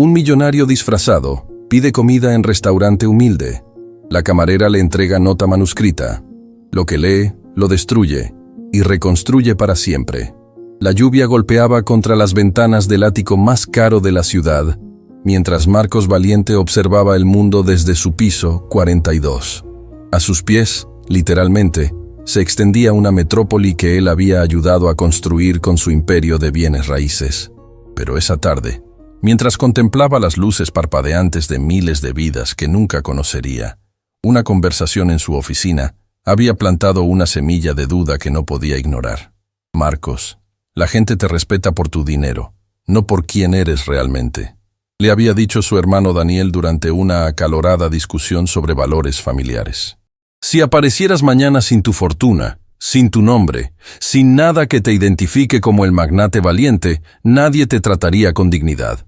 Un millonario disfrazado pide comida en restaurante humilde. La camarera le entrega nota manuscrita. Lo que lee, lo destruye y reconstruye para siempre. La lluvia golpeaba contra las ventanas del ático más caro de la ciudad, mientras Marcos Valiente observaba el mundo desde su piso 42. A sus pies, literalmente, se extendía una metrópoli que él había ayudado a construir con su imperio de bienes raíces. Pero esa tarde, mientras contemplaba las luces parpadeantes de miles de vidas que nunca conocería, una conversación en su oficina había plantado una semilla de duda que no podía ignorar. Marcos, la gente te respeta por tu dinero, no por quién eres realmente, le había dicho su hermano Daniel durante una acalorada discusión sobre valores familiares. Si aparecieras mañana sin tu fortuna, sin tu nombre, sin nada que te identifique como el magnate valiente, nadie te trataría con dignidad.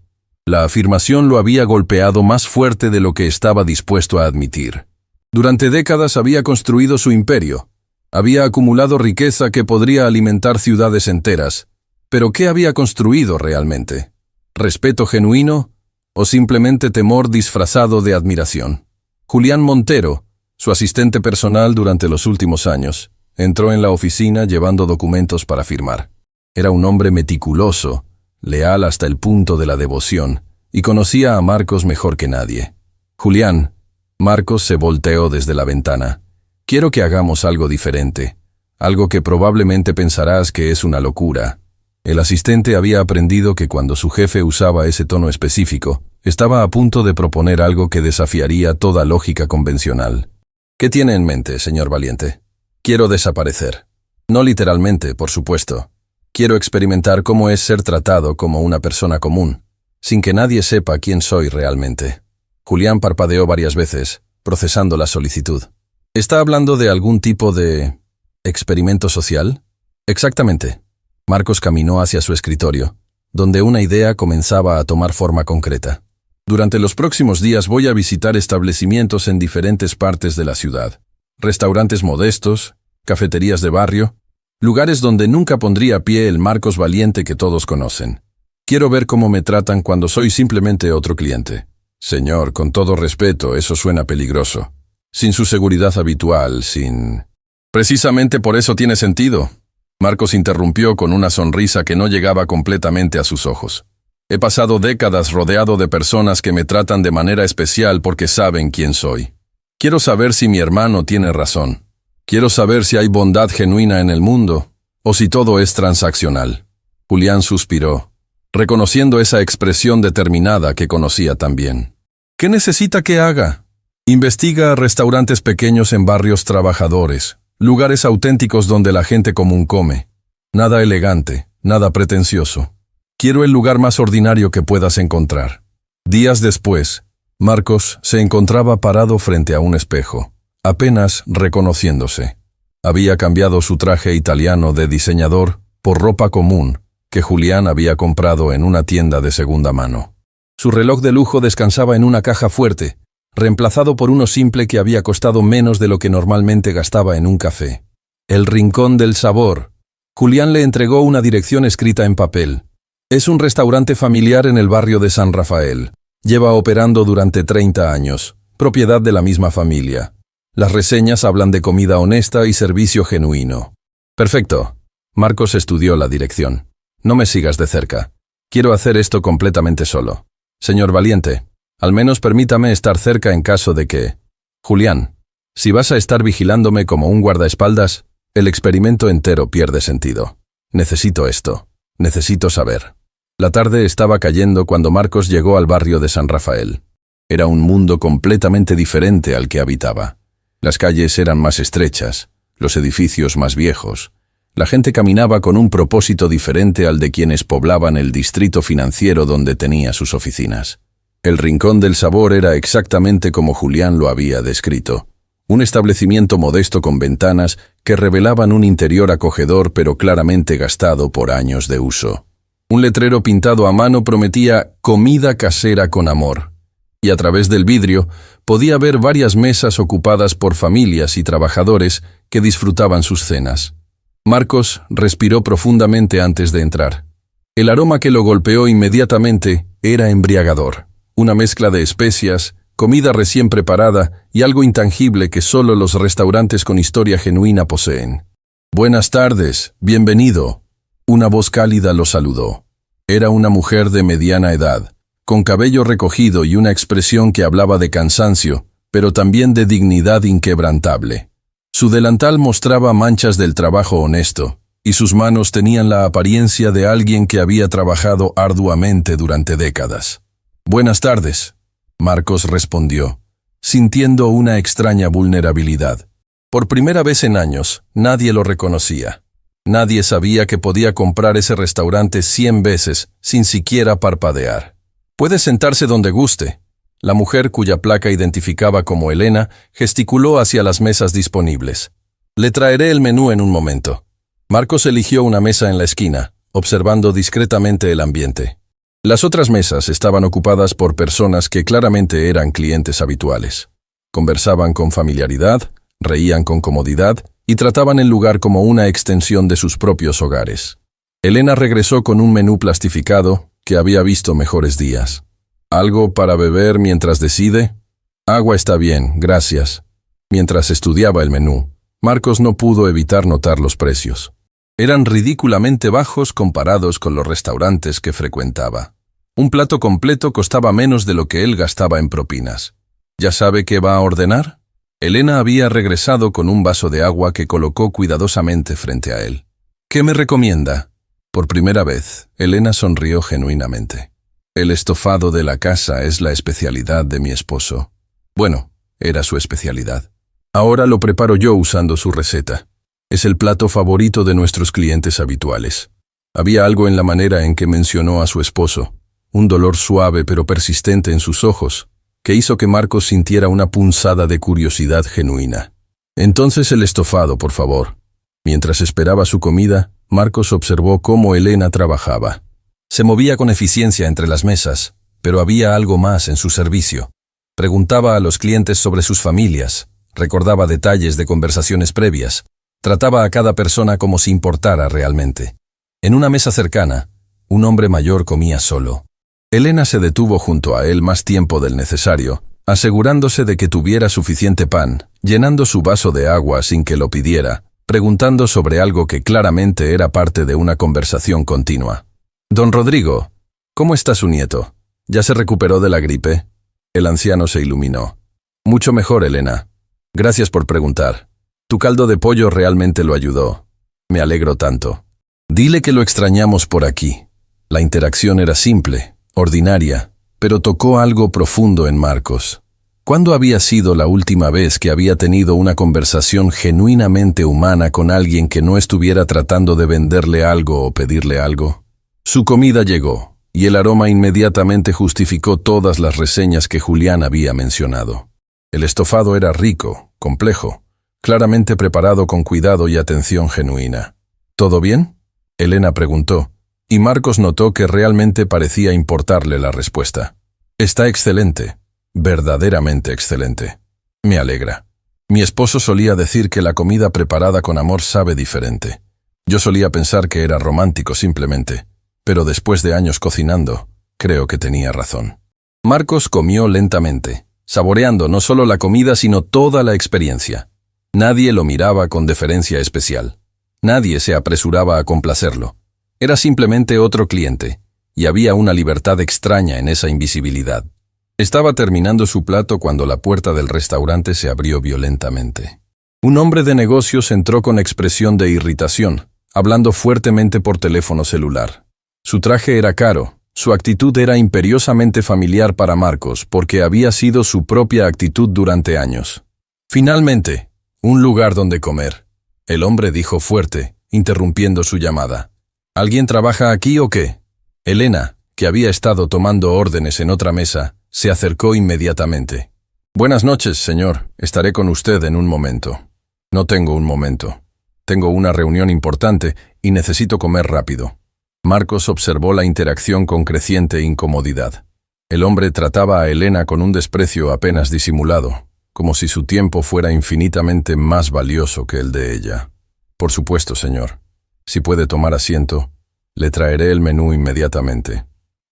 La afirmación lo había golpeado más fuerte de lo que estaba dispuesto a admitir. Durante décadas había construido su imperio. Había acumulado riqueza que podría alimentar ciudades enteras. ¿Pero qué había construido realmente? ¿Respeto genuino o simplemente temor disfrazado de admiración? Julián Montero, su asistente personal durante los últimos años, entró en la oficina llevando documentos para firmar. Era un hombre meticuloso, leal hasta el punto de la devoción, y conocía a Marcos mejor que nadie. Julián, Marcos se volteó desde la ventana. Quiero que hagamos algo diferente, algo que probablemente pensarás que es una locura. El asistente había aprendido que cuando su jefe usaba ese tono específico, estaba a punto de proponer algo que desafiaría toda lógica convencional. ¿Qué tiene en mente, señor Valiente? Quiero desaparecer. No literalmente, por supuesto. Quiero experimentar cómo es ser tratado como una persona común, sin que nadie sepa quién soy realmente. Julián parpadeó varias veces, procesando la solicitud. ¿Está hablando de algún tipo de experimento social? Exactamente. Marcos caminó hacia su escritorio, donde una idea comenzaba a tomar forma concreta. Durante los próximos días voy a visitar establecimientos en diferentes partes de la ciudad. Restaurantes modestos, cafeterías de barrio, lugares donde nunca pondría pie el Marcos Valiente que todos conocen. Quiero ver cómo me tratan cuando soy simplemente otro cliente. Señor, con todo respeto, eso suena peligroso. Sin su seguridad habitual, sin... Precisamente por eso tiene sentido. Marcos interrumpió con una sonrisa que no llegaba completamente a sus ojos. He pasado décadas rodeado de personas que me tratan de manera especial porque saben quién soy. Quiero saber si mi hermano tiene razón. Quiero saber si hay bondad genuina en el mundo, o si todo es transaccional. Julián suspiró, reconociendo esa expresión determinada que conocía tan bien. ¿Qué necesita que haga? Investiga restaurantes pequeños en barrios trabajadores, lugares auténticos donde la gente común come. Nada elegante, nada pretencioso. Quiero el lugar más ordinario que puedas encontrar. Días después, Marcos se encontraba parado frente a un espejo, apenas reconociéndose. Había cambiado su traje italiano de diseñador por ropa común que Julián había comprado en una tienda de segunda mano. Su reloj de lujo descansaba en una caja fuerte, reemplazado por uno simple que había costado menos de lo que normalmente gastaba en un café. El Rincón del Sabor. Julián le entregó una dirección escrita en papel. Es un restaurante familiar en el barrio de San Rafael. Lleva operando durante 30 años, propiedad de la misma familia. Las reseñas hablan de comida honesta y servicio genuino. Perfecto. Marcos estudió la dirección. No me sigas de cerca. Quiero hacer esto completamente solo. Señor Valiente, al menos permítame estar cerca en caso de que... Julián, si vas a estar vigilándome como un guardaespaldas, el experimento entero pierde sentido. Necesito esto. Necesito saber. La tarde estaba cayendo cuando Marcos llegó al barrio de San Rafael. Era un mundo completamente diferente al que habitaba. Las calles eran más estrechas, los edificios más viejos. La gente caminaba con un propósito diferente al de quienes poblaban el distrito financiero donde tenía sus oficinas. El Rincón del Sabor era exactamente como Julián lo había descrito. Un establecimiento modesto con ventanas que revelaban un interior acogedor pero claramente gastado por años de uso. Un letrero pintado a mano prometía comida casera con amor, y a través del vidrio podía ver varias mesas ocupadas por familias y trabajadores que disfrutaban sus cenas. Marcos respiró profundamente antes de entrar. El aroma que lo golpeó inmediatamente era embriagador. Una mezcla de especias, comida recién preparada y algo intangible que solo los restaurantes con historia genuina poseen. «Buenas tardes, bienvenido». Una voz cálida lo saludó. Era una mujer de mediana edad, con cabello recogido y una expresión que hablaba de cansancio, pero también de dignidad inquebrantable. Su delantal mostraba manchas del trabajo honesto, y sus manos tenían la apariencia de alguien que había trabajado arduamente durante décadas. «Buenas tardes», Marcos respondió, sintiendo una extraña vulnerabilidad. Por primera vez en años, nadie lo reconocía. Nadie sabía que podía comprar ese restaurante 100 veces sin siquiera parpadear. «Puede sentarse donde guste». La mujer, cuya placa identificaba como Elena, gesticuló hacia las mesas disponibles. «Le traeré el menú en un momento». Marcos eligió una mesa en la esquina, observando discretamente el ambiente. Las otras mesas estaban ocupadas por personas que claramente eran clientes habituales. Conversaban con familiaridad, reían con comodidad y trataban el lugar como una extensión de sus propios hogares. Elena regresó con un menú plastificado que había visto mejores días. «¿Algo para beber mientras decide?» «Agua está bien, gracias». Mientras estudiaba el menú, Marcos no pudo evitar notar los precios. Eran ridículamente bajos comparados con los restaurantes que frecuentaba. Un plato completo costaba menos de lo que él gastaba en propinas. ¿Ya sabe qué va a ordenar? Elena había regresado con un vaso de agua que colocó cuidadosamente frente a él. «¿Qué me recomienda?» Por primera vez, Elena sonrió genuinamente. «El estofado de la casa es la especialidad de mi esposo». Bueno, era su especialidad. «Ahora lo preparo yo usando su receta. Es el plato favorito de nuestros clientes habituales». Había algo en la manera en que mencionó a su esposo, un dolor suave pero persistente en sus ojos, que hizo que Marcos sintiera una punzada de curiosidad genuina. «Entonces el estofado, por favor». Mientras esperaba su comida, Marcos observó cómo Elena trabajaba. Se movía con eficiencia entre las mesas, pero había algo más en su servicio. Preguntaba a los clientes sobre sus familias, recordaba detalles de conversaciones previas, trataba a cada persona como si importara realmente. En una mesa cercana, un hombre mayor comía solo. Elena se detuvo junto a él más tiempo del necesario, asegurándose de que tuviera suficiente pan, llenando su vaso de agua sin que lo pidiera, preguntando sobre algo que claramente era parte de una conversación continua. «Don Rodrigo, ¿cómo está su nieto? ¿Ya se recuperó de la gripe?» El anciano se iluminó. «Mucho mejor, Elena. Gracias por preguntar. Tu caldo de pollo realmente lo ayudó. Me alegro tanto. Dile que lo extrañamos por aquí». La interacción era simple, ordinaria, pero tocó algo profundo en Marcos. ¿Cuándo había sido la última vez que había tenido una conversación genuinamente humana con alguien que no estuviera tratando de venderle algo o pedirle algo? Su comida llegó, y el aroma inmediatamente justificó todas las reseñas que Julián había mencionado. El estofado era rico, complejo, claramente preparado con cuidado y atención genuina. «¿Todo bien?», Elena preguntó, y Marcos notó que realmente parecía importarle la respuesta. «Está excelente, verdaderamente excelente. Me alegra. Mi esposo solía decir que la comida preparada con amor sabe diferente. Yo solía pensar que era romántico simplemente, pero después de años cocinando, creo que tenía razón». Marcos comió lentamente, saboreando no solo la comida sino toda la experiencia. Nadie lo miraba con deferencia especial. Nadie se apresuraba a complacerlo. Era simplemente otro cliente, y había una libertad extraña en esa invisibilidad. Estaba terminando su plato cuando la puerta del restaurante se abrió violentamente. Un hombre de negocios entró con expresión de irritación, hablando fuertemente por teléfono celular. Su traje era caro, su actitud era imperiosamente familiar para Marcos porque había sido su propia actitud durante años. «Finalmente, un lugar donde comer», el hombre dijo fuerte, interrumpiendo su llamada. «¿Alguien trabaja aquí o qué?». Elena, que había estado tomando órdenes en otra mesa, se acercó inmediatamente. «Buenas noches, señor. Estaré con usted en un momento». «No tengo un momento. Tengo una reunión importante y necesito comer rápido». Marcos observó la interacción con creciente incomodidad. El hombre trataba a Elena con un desprecio apenas disimulado, como si su tiempo fuera infinitamente más valioso que el de ella. «Por supuesto, señor. Si puede tomar asiento», Le traeré el menú inmediatamente.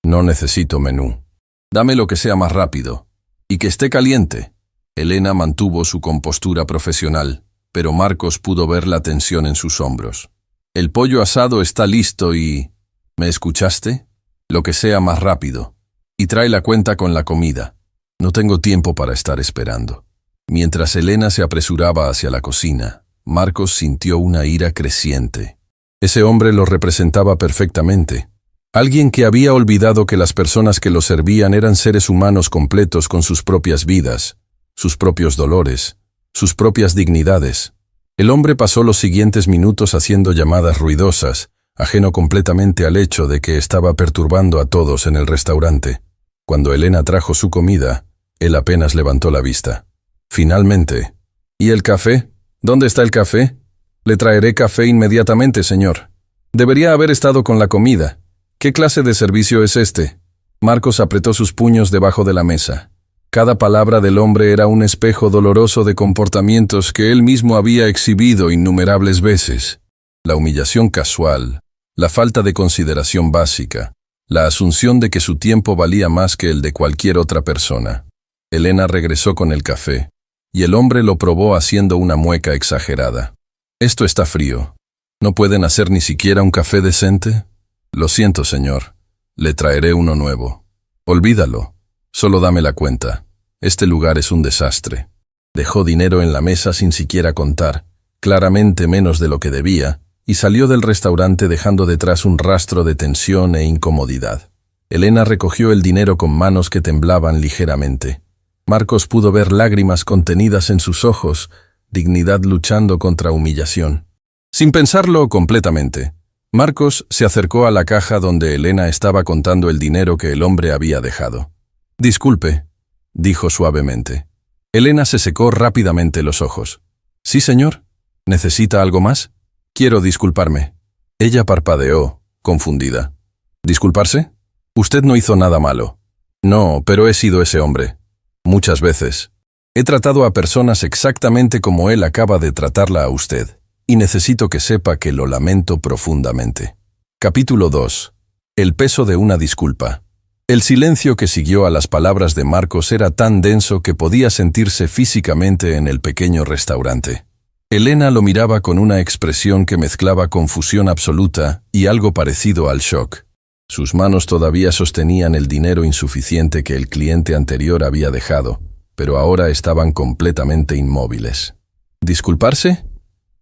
No necesito menú. Dame lo que sea más rápido. Y que esté caliente. Elena mantuvo su compostura profesional, pero Marcos pudo ver la tensión en sus hombros. El pollo asado está listo y... ¿Me escuchaste? Lo que sea más rápido. Y trae la cuenta con la comida. No tengo tiempo para estar esperando. Mientras Elena se apresuraba hacia la cocina, Marcos sintió una ira creciente. Ese hombre lo representaba perfectamente. Alguien que había olvidado que las personas que lo servían eran seres humanos completos con sus propias vidas, sus propios dolores, sus propias dignidades. El hombre pasó los siguientes minutos haciendo llamadas ruidosas, ajeno completamente al hecho de que estaba perturbando a todos en el restaurante. Cuando Elena trajo su comida, él apenas levantó la vista. Finalmente, ¿y el café? ¿Dónde está el café? Le traeré café inmediatamente, señor. Debería haber estado con la comida. ¿Qué clase de servicio es este? Marcos apretó sus puños debajo de la mesa. Cada palabra del hombre era un espejo doloroso de comportamientos que él mismo había exhibido innumerables veces. La humillación casual, la falta de consideración básica, la asunción de que su tiempo valía más que el de cualquier otra persona. Elena regresó con el café, y el hombre lo probó haciendo una mueca exagerada. «Esto está frío. ¿No pueden hacer ni siquiera un café decente?» «Lo siento, señor. Le traeré uno nuevo. Olvídalo. Solo dame la cuenta. Este lugar es un desastre». Dejó dinero en la mesa sin siquiera contar, claramente menos de lo que debía, y salió del restaurante dejando detrás un rastro de tensión e incomodidad. Elena recogió el dinero con manos que temblaban ligeramente. Marcos pudo ver lágrimas contenidas en sus ojos, dignidad luchando contra humillación. Sin pensarlo completamente, Marcos se acercó a la caja donde Elena estaba contando el dinero que el hombre había dejado. «Disculpe», dijo suavemente. Elena se secó rápidamente los ojos. «Sí, señor. ¿Necesita algo más?» «Quiero disculparme». Ella parpadeó, confundida. «¿Disculparse? Usted no hizo nada malo». «No, pero he sido ese hombre. Muchas veces. He tratado a personas exactamente como él acaba de tratarla a usted, y necesito que sepa que lo lamento profundamente». Capítulo 2. El peso de una disculpa. El silencio que siguió a las palabras de Marcos era tan denso que podía sentirse físicamente en el pequeño restaurante. Elena lo miraba con una expresión que mezclaba confusión absoluta y algo parecido al shock. Sus manos todavía sostenían el dinero insuficiente que el cliente anterior había dejado, pero ahora estaban completamente inmóviles. «¿Disculparse?»,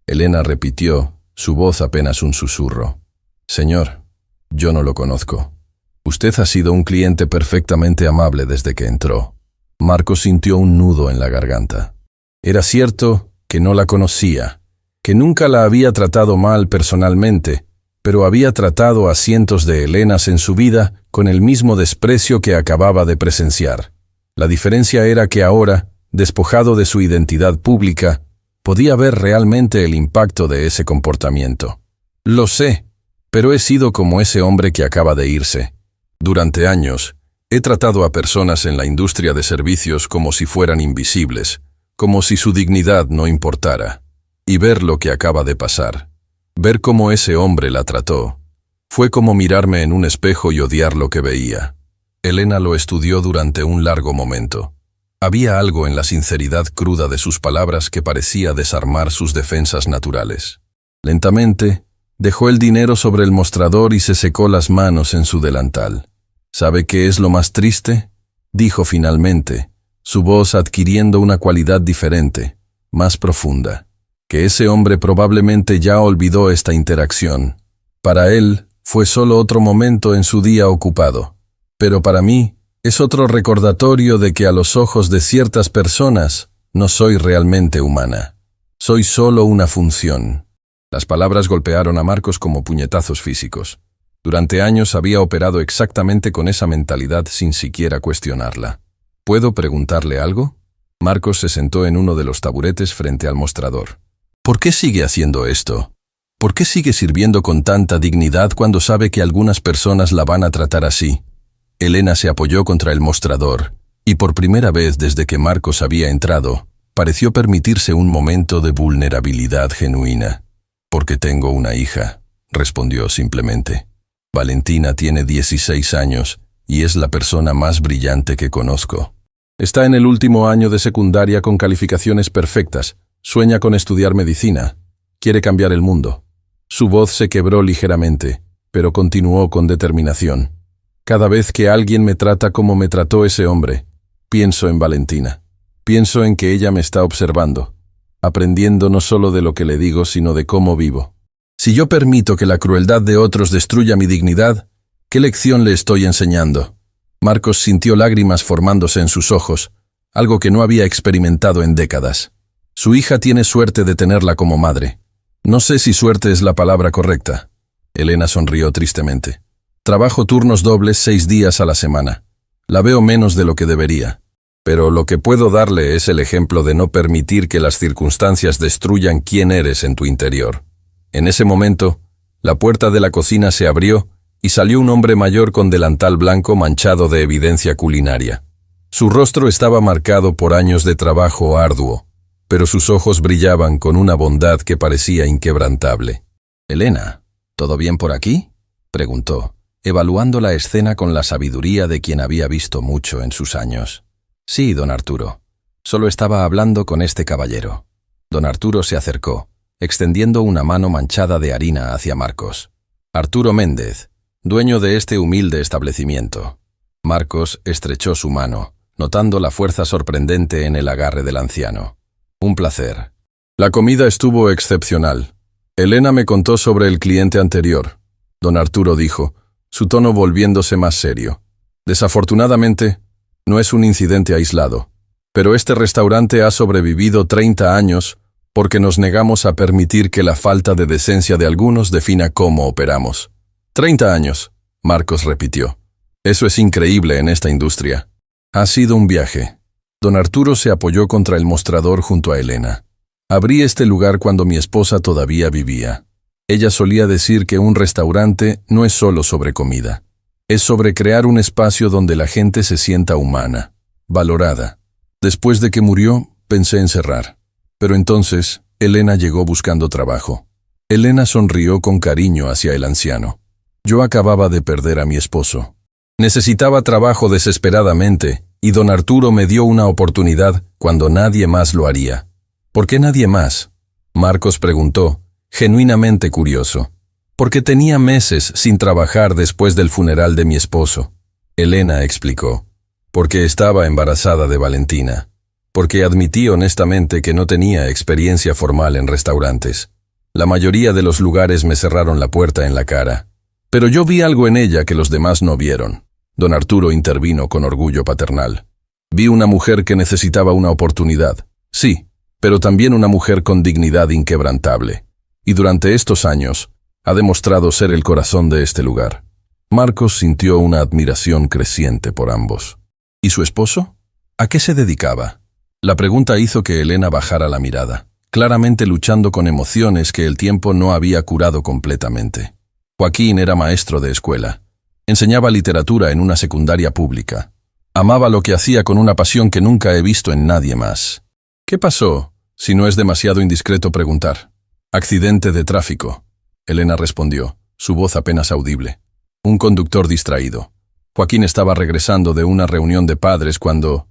Elena repitió, su voz apenas un susurro. «Señor, yo no lo conozco. Usted ha sido un cliente perfectamente amable desde que entró». Marcos sintió un nudo en la garganta. Era cierto que no la conocía, que nunca la había tratado mal personalmente, pero había tratado a cientos de Elenas en su vida con el mismo desprecio que acababa de presenciar. La diferencia era que ahora, despojado de su identidad pública, podía ver realmente el impacto de ese comportamiento. «Lo sé, pero he sido como ese hombre que acaba de irse. Durante años, he tratado a personas en la industria de servicios como si fueran invisibles, como si su dignidad no importara. Y ver lo que acaba de pasar, ver cómo ese hombre la trató, fue como mirarme en un espejo y odiar lo que veía». Elena lo estudió durante un largo momento. Había algo en la sinceridad cruda de sus palabras que parecía desarmar sus defensas naturales. Lentamente, dejó el dinero sobre el mostrador y se secó las manos en su delantal. «¿Sabe qué es lo más triste?», dijo finalmente, su voz adquiriendo una cualidad diferente, más profunda. «Que ese hombre probablemente ya olvidó esta interacción. Para él, fue solo otro momento en su día ocupado. Pero para mí, es otro recordatorio de que a los ojos de ciertas personas no soy realmente humana. Soy solo una función». Las palabras golpearon a Marcos como puñetazos físicos. Durante años había operado exactamente con esa mentalidad sin siquiera cuestionarla. «¿Puedo preguntarle algo?». Marcos se sentó en uno de los taburetes frente al mostrador. «¿Por qué sigue haciendo esto? ¿Por qué sigue sirviendo con tanta dignidad cuando sabe que algunas personas la van a tratar así?». Elena se apoyó contra el mostrador, y por primera vez desde que Marcos había entrado, pareció permitirse un momento de vulnerabilidad genuina. «Porque tengo una hija», respondió simplemente. Valentina tiene 16 años y es la persona más brillante que conozco. Está en el último año de secundaria con calificaciones perfectas. Sueña con estudiar medicina. Quiere cambiar el mundo. Su voz se quebró ligeramente, pero continuó con determinación. Cada vez que alguien me trata como me trató ese hombre, pienso en Valentina. Pienso en que ella me está observando, aprendiendo no solo de lo que le digo, sino de cómo vivo. Si yo permito que la crueldad de otros destruya mi dignidad, ¿qué lección le estoy enseñando? Marcos sintió lágrimas formándose en sus ojos, algo que no había experimentado en décadas. Su hija tiene suerte de tenerla como madre. No sé si suerte es la palabra correcta. Elena sonrió tristemente. Trabajo turnos dobles 6 días a la semana. La veo menos de lo que debería. Pero lo que puedo darle es el ejemplo de no permitir que las circunstancias destruyan quién eres en tu interior. En ese momento, la puerta de la cocina se abrió y salió un hombre mayor con delantal blanco manchado de evidencia culinaria. Su rostro estaba marcado por años de trabajo arduo, pero sus ojos brillaban con una bondad que parecía inquebrantable. «Elena, ¿todo bien por aquí?», preguntó, evaluando la escena con la sabiduría de quien había visto mucho en sus años. «Sí, don Arturo. Solo estaba hablando con este caballero». Don Arturo se acercó, extendiendo una mano manchada de harina hacia Marcos. «Arturo Méndez, dueño de este humilde establecimiento». Marcos estrechó su mano, notando la fuerza sorprendente en el agarre del anciano. «Un placer». La comida estuvo excepcional. Elena me contó sobre el cliente anterior. Don Arturo dijo, su tono volviéndose más serio. «Desafortunadamente, no es un incidente aislado, pero este restaurante ha sobrevivido 30 años porque nos negamos a permitir que la falta de decencia de algunos defina cómo operamos». 30 años, Marcos repitió. «Eso es increíble en esta industria». «Ha sido un viaje». Don Arturo se apoyó contra el mostrador junto a Elena. «Abrí este lugar cuando mi esposa todavía vivía. Ella solía decir que un restaurante no es solo sobre comida. Es sobre crear un espacio donde la gente se sienta humana, valorada. Después de que murió, pensé en cerrar. Pero entonces, Elena llegó buscando trabajo». Elena sonrió con cariño hacia el anciano. «Yo acababa de perder a mi esposo. Necesitaba trabajo desesperadamente, y don Arturo me dio una oportunidad cuando nadie más lo haría». «¿Por qué nadie más?», Marcos preguntó, genuinamente curioso. «Porque tenía meses sin trabajar después del funeral de mi esposo». Elena explicó. «Porque estaba embarazada de Valentina. Porque admití honestamente que no tenía experiencia formal en restaurantes. La mayoría de los lugares me cerraron la puerta en la cara. Pero yo vi algo en ella que los demás no vieron». Don Arturo intervino con orgullo paternal. «Vi una mujer que necesitaba una oportunidad. Sí, pero también una mujer con dignidad inquebrantable. Y durante estos años, ha demostrado ser el corazón de este lugar». Marcos sintió una admiración creciente por ambos. ¿Y su esposo? ¿A qué se dedicaba? La pregunta hizo que Elena bajara la mirada, claramente luchando con emociones que el tiempo no había curado completamente. Joaquín era maestro de escuela. Enseñaba literatura en una secundaria pública. Amaba lo que hacía con una pasión que nunca he visto en nadie más. «¿Qué pasó, si no es demasiado indiscreto preguntar?» «Accidente de tráfico», Elena respondió, su voz apenas audible. «Un conductor distraído. Joaquín estaba regresando de una reunión de padres cuando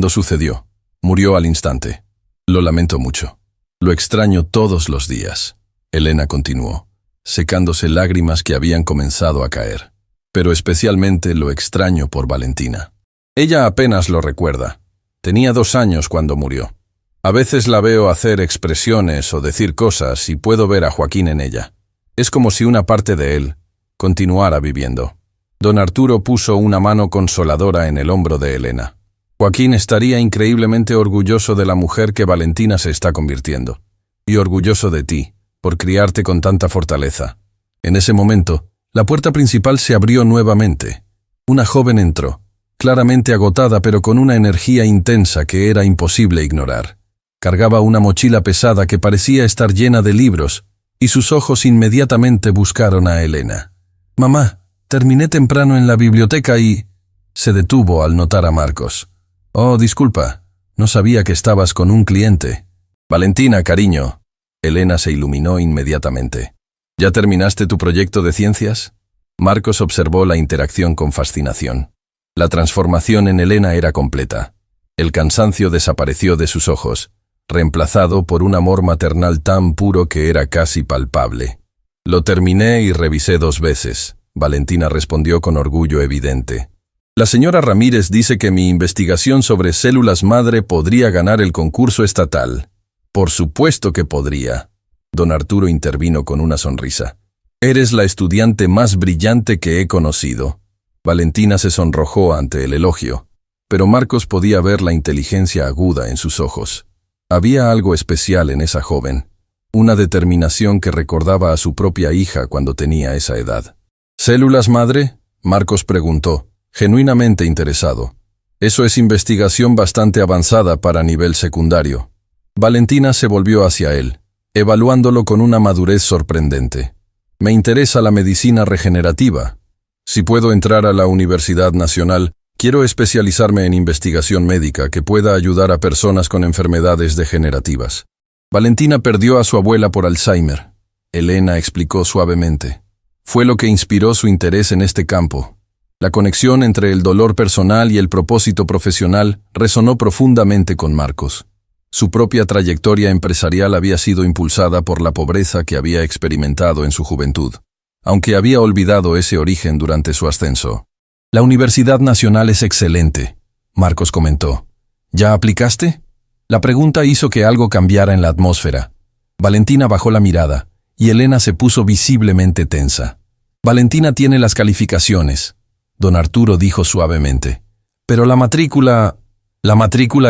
sucedió. Murió al instante. Lo lamento mucho. Lo extraño todos los días». Elena continuó, secándose lágrimas que habían comenzado a caer. «Pero especialmente lo extraño por Valentina. Ella apenas lo recuerda. Tenía 2 años cuando murió. A veces la veo hacer expresiones o decir cosas y puedo ver a Joaquín en ella. Es como si una parte de él continuara viviendo». Don Arturo puso una mano consoladora en el hombro de Elena. «Joaquín estaría increíblemente orgulloso de la mujer que Valentina se está convirtiendo. Y orgulloso de ti, por criarte con tanta fortaleza». En ese momento, la puerta principal se abrió nuevamente. Una joven entró, claramente agotada pero con una energía intensa que era imposible ignorar. Cargaba una mochila pesada que parecía estar llena de libros, y sus ojos inmediatamente buscaron a Elena. «Mamá, terminé temprano en la biblioteca y...» Se detuvo al notar a Marcos. «Oh, disculpa, no sabía que estabas con un cliente». «Valentina, cariño». Elena se iluminó inmediatamente. «¿Ya terminaste tu proyecto de ciencias?». Marcos observó la interacción con fascinación. La transformación en Elena era completa. El cansancio desapareció de sus ojos, reemplazado por un amor maternal tan puro que era casi palpable. Lo terminé y revisé 2 veces, Valentina respondió con orgullo evidente. La señora Ramírez dice que mi investigación sobre células madre podría ganar el concurso estatal. Por supuesto que podría. Don Arturo intervino con una sonrisa. Eres la estudiante más brillante que he conocido. Valentina se sonrojó ante el elogio, pero Marcos podía ver la inteligencia aguda en sus ojos. Había algo especial en esa joven, una determinación que recordaba a su propia hija cuando tenía esa edad. ¿Células madre?, Marcos preguntó, genuinamente interesado. Eso es investigación bastante avanzada para nivel secundario. Valentina se volvió hacia él, evaluándolo con una madurez sorprendente. Me interesa la medicina regenerativa. Si puedo entrar a la Universidad Nacional, quiero especializarme en investigación médica que pueda ayudar a personas con enfermedades degenerativas. Valentina perdió a su abuela por Alzheimer. Elena explicó suavemente. Fue lo que inspiró su interés en este campo. La conexión entre el dolor personal y el propósito profesional resonó profundamente con Marcos. Su propia trayectoria empresarial había sido impulsada por la pobreza que había experimentado en su juventud, aunque había olvidado ese origen durante su ascenso. La Universidad Nacional es excelente, Marcos comentó. ¿Ya aplicaste? La pregunta hizo que algo cambiara en la atmósfera. Valentina bajó la mirada, y Elena se puso visiblemente tensa. Valentina tiene las calificaciones, don Arturo dijo suavemente. Pero la matrícula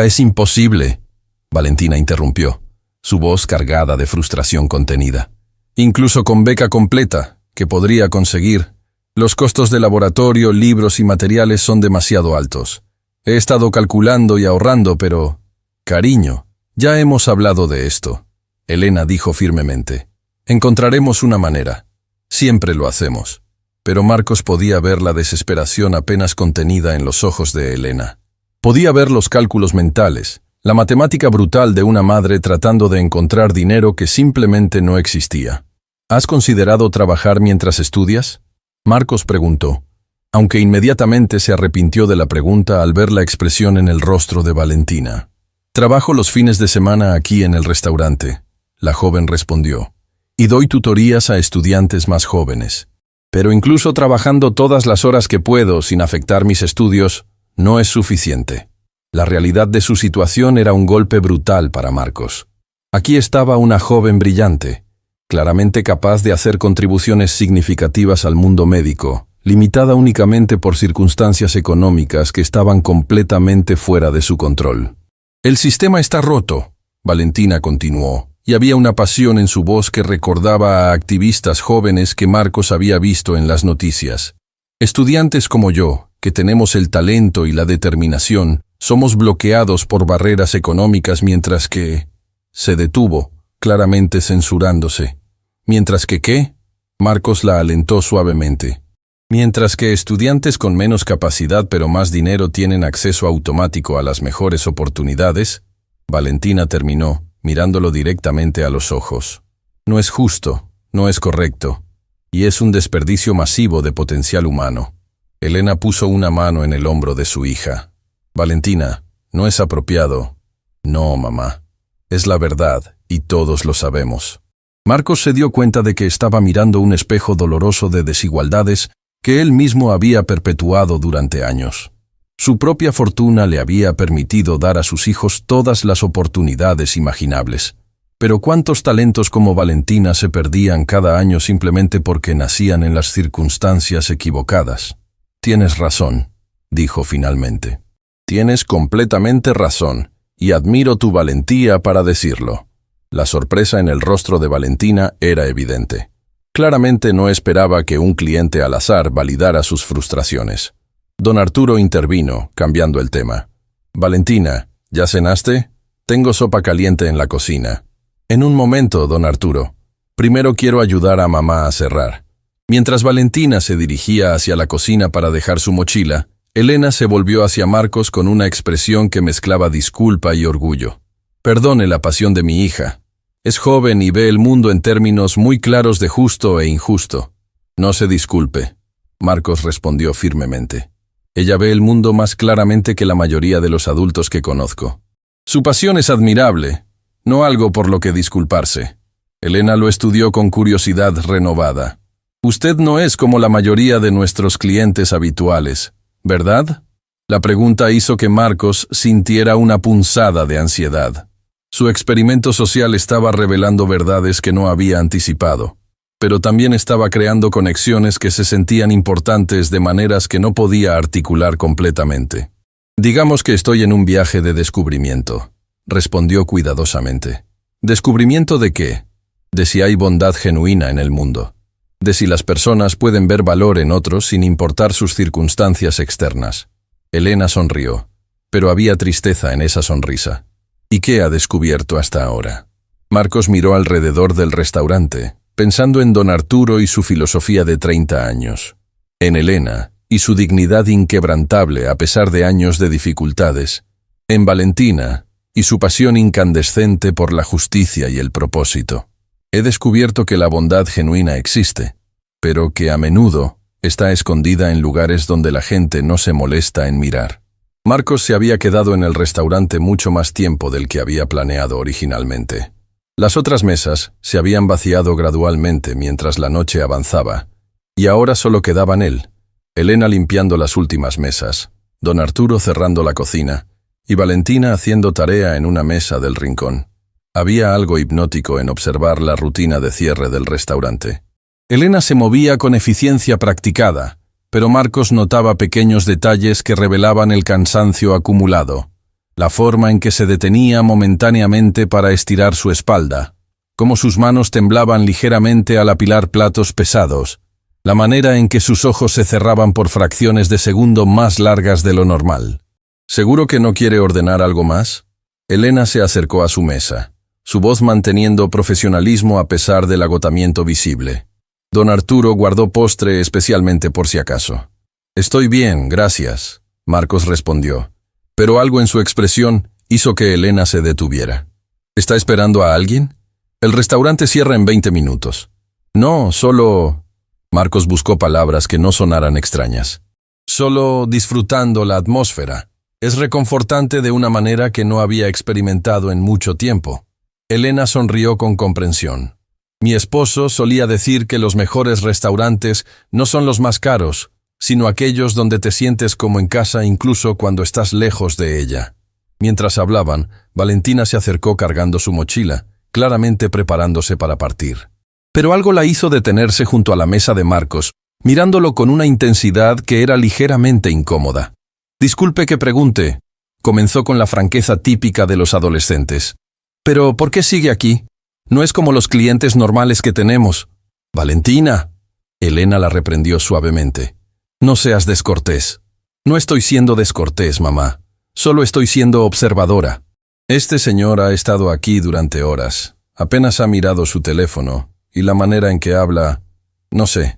es imposible. Valentina interrumpió, su voz cargada de frustración contenida. Incluso con beca completa, que podría conseguir, los costos de laboratorio, libros y materiales son demasiado altos. He estado calculando y ahorrando, pero... Cariño, ya hemos hablado de esto. Elena dijo firmemente. Encontraremos una manera. Siempre lo hacemos. Pero Marcos podía ver la desesperación apenas contenida en los ojos de Elena. Podía ver los cálculos mentales, la matemática brutal de una madre tratando de encontrar dinero que simplemente no existía. ¿Has considerado trabajar mientras estudias?, Marcos preguntó, aunque inmediatamente se arrepintió de la pregunta al ver la expresión en el rostro de Valentina. Trabajo los fines de semana aquí en el restaurante, la joven respondió, y doy tutorías a estudiantes más jóvenes. Pero incluso trabajando todas las horas que puedo sin afectar mis estudios, no es suficiente. La realidad de su situación era un golpe brutal para Marcos. Aquí estaba una joven brillante, claramente capaz de hacer contribuciones significativas al mundo médico, limitada únicamente por circunstancias económicas que estaban completamente fuera de su control. El sistema está roto, Valentina continuó, y había una pasión en su voz que recordaba a activistas jóvenes que Marcos había visto en las noticias. Estudiantes como yo, que tenemos el talento y la determinación, somos bloqueados por barreras económicas mientras que... Se detuvo, claramente censurándose. ¿Mientras que qué? Marcos la alentó suavemente. Mientras que estudiantes con menos capacidad pero más dinero tienen acceso automático a las mejores oportunidades, Valentina terminó, mirándolo directamente a los ojos. No es justo, no es correcto, y es un desperdicio masivo de potencial humano. Elena puso una mano en el hombro de su hija. Valentina, no es apropiado. No, mamá. Es la verdad, y todos lo sabemos. Marcos se dio cuenta de que estaba mirando un espejo doloroso de desigualdades que él mismo había perpetuado durante años. Su propia fortuna le había permitido dar a sus hijos todas las oportunidades imaginables. Pero ¿cuántos talentos como Valentina se perdían cada año simplemente porque nacían en las circunstancias equivocadas? Tienes razón, dijo finalmente. Tienes completamente razón, y admiro tu valentía para decirlo. La sorpresa en el rostro de Valentina era evidente. Claramente no esperaba que un cliente al azar validara sus frustraciones. Don Arturo intervino, cambiando el tema. Valentina, ¿ya cenaste? Tengo sopa caliente en la cocina. En un momento, don Arturo. Primero quiero ayudar a mamá a cerrar. Mientras Valentina se dirigía hacia la cocina para dejar su mochila, Elena se volvió hacia Marcos con una expresión que mezclaba disculpa y orgullo. Perdone la pasión de mi hija. Es joven y ve el mundo en términos muy claros de justo e injusto. No se disculpe. Marcos respondió firmemente. Ella ve el mundo más claramente que la mayoría de los adultos que conozco. Su pasión es admirable, no algo por lo que disculparse. Elena lo estudió con curiosidad renovada. Usted no es como la mayoría de nuestros clientes habituales, ¿verdad? La pregunta hizo que Marcos sintiera una punzada de ansiedad. Su experimento social estaba revelando verdades que no había anticipado, pero también estaba creando conexiones que se sentían importantes de maneras que no podía articular completamente. Digamos que estoy en un viaje de descubrimiento, respondió cuidadosamente. ¿Descubrimiento de qué? De si hay bondad genuina en el mundo. De si las personas pueden ver valor en otros sin importar sus circunstancias externas. Elena sonrió, pero había tristeza en esa sonrisa. ¿Y qué ha descubierto hasta ahora? Marcos miró alrededor del restaurante, pensando en don Arturo y su filosofía de 30 años. En Elena y su dignidad inquebrantable a pesar de años de dificultades. En Valentina y su pasión incandescente por la justicia y el propósito. He descubierto que la bondad genuina existe, pero que a menudo está escondida en lugares donde la gente no se molesta en mirar. Marcos se había quedado en el restaurante mucho más tiempo del que había planeado originalmente. Las otras mesas se habían vaciado gradualmente mientras la noche avanzaba, y ahora solo quedaban él, Elena limpiando las últimas mesas, don Arturo cerrando la cocina, y Valentina haciendo tarea en una mesa del rincón. Había algo hipnótico en observar la rutina de cierre del restaurante. Elena se movía con eficiencia practicada, pero Marcos notaba pequeños detalles que revelaban el cansancio acumulado. La forma en que se detenía momentáneamente para estirar su espalda, cómo sus manos temblaban ligeramente al apilar platos pesados, la manera en que sus ojos se cerraban por fracciones de segundo más largas de lo normal. ¿Seguro que no quiere ordenar algo más? Elena se acercó a su mesa, su voz manteniendo profesionalismo a pesar del agotamiento visible. Don Arturo guardó postre especialmente por si acaso. «Estoy bien, gracias», Marcos respondió, pero algo en su expresión hizo que Elena se detuviera. «¿Está esperando a alguien? El restaurante cierra en 20 minutos». «No, solo...» Marcos buscó palabras que no sonaran extrañas. «Solo disfrutando la atmósfera. Es reconfortante de una manera que no había experimentado en mucho tiempo». Elena sonrió con comprensión. «Mi esposo solía decir que los mejores restaurantes no son los más caros, sino aquellos donde te sientes como en casa incluso cuando estás lejos de ella». Mientras hablaban, Valentina se acercó cargando su mochila, claramente preparándose para partir. Pero algo la hizo detenerse junto a la mesa de Marcos, mirándolo con una intensidad que era ligeramente incómoda. «Disculpe que pregunte», comenzó con la franqueza típica de los adolescentes. «¿Pero por qué sigue aquí? No es como los clientes normales que tenemos». «Valentina», Elena la reprendió suavemente. «No seas descortés». «No estoy siendo descortés, mamá. Solo estoy siendo observadora. Este señor ha estado aquí durante horas. Apenas ha mirado su teléfono, y la manera en que habla, no sé,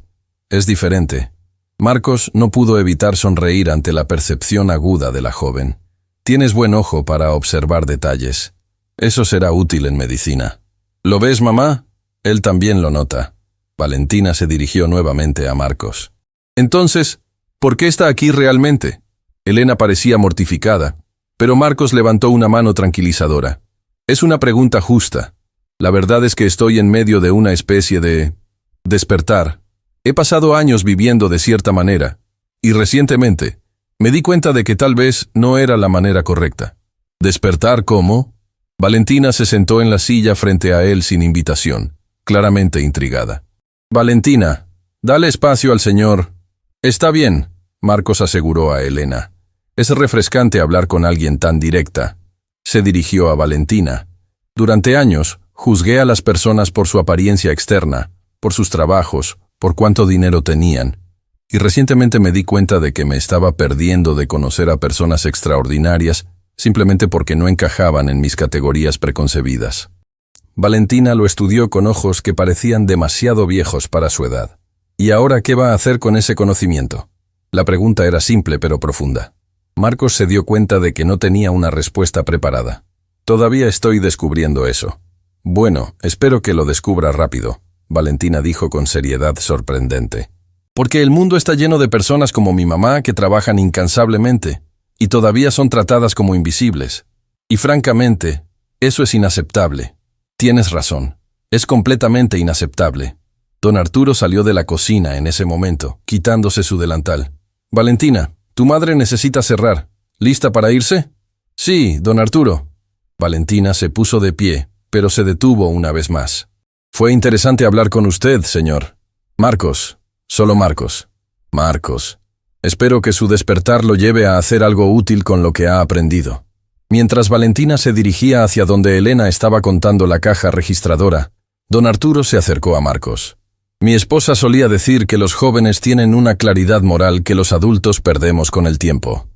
es diferente». Marcos no pudo evitar sonreír ante la percepción aguda de la joven. «Tienes buen ojo para observar detalles. Eso será útil en medicina». «¿Lo ves, mamá?» Él también lo nota. Valentina se dirigió nuevamente a Marcos. «Entonces, ¿por qué está aquí realmente?» Elena parecía mortificada, pero Marcos levantó una mano tranquilizadora. «Es una pregunta justa. La verdad es que estoy en medio de una especie de despertar. He pasado años viviendo de cierta manera, y recientemente me di cuenta de que tal vez no era la manera correcta». «¿Despertar cómo?» Valentina se sentó en la silla frente a él sin invitación, claramente intrigada. «Valentina, dale espacio al señor». «Está bien», Marcos aseguró a Elena. «Es refrescante hablar con alguien tan directa». Se dirigió a Valentina. «Durante años, juzgué a las personas por su apariencia externa, por sus trabajos, por cuánto dinero tenían. Y recientemente me di cuenta de que me estaba perdiendo de conocer a personas extraordinarias simplemente porque no encajaban en mis categorías preconcebidas». Valentina lo estudió con ojos que parecían demasiado viejos para su edad. «¿Y ahora qué va a hacer con ese conocimiento?». La pregunta era simple pero profunda. Marcos se dio cuenta de que no tenía una respuesta preparada. «Todavía estoy descubriendo eso». «Bueno, espero que lo descubra rápido», Valentina dijo con seriedad sorprendente. Porque el mundo está lleno de personas como mi mamá que trabajan incansablemente y todavía son tratadas como invisibles. Y francamente, eso es inaceptable. Tienes razón. Es completamente inaceptable. Don Arturo salió de la cocina en ese momento, quitándose su delantal. Valentina, tu madre necesita cerrar. ¿Lista para irse? Sí, don Arturo. Valentina se puso de pie, pero se detuvo una vez más. Fue interesante hablar con usted, señor. Marcos. Solo Marcos. Marcos. Espero que su despertar lo lleve a hacer algo útil con lo que ha aprendido. Mientras Valentina se dirigía hacia donde Elena estaba contando la caja registradora, don Arturo se acercó a Marcos. Mi esposa solía decir que los jóvenes tienen una claridad moral que los adultos perdemos con el tiempo,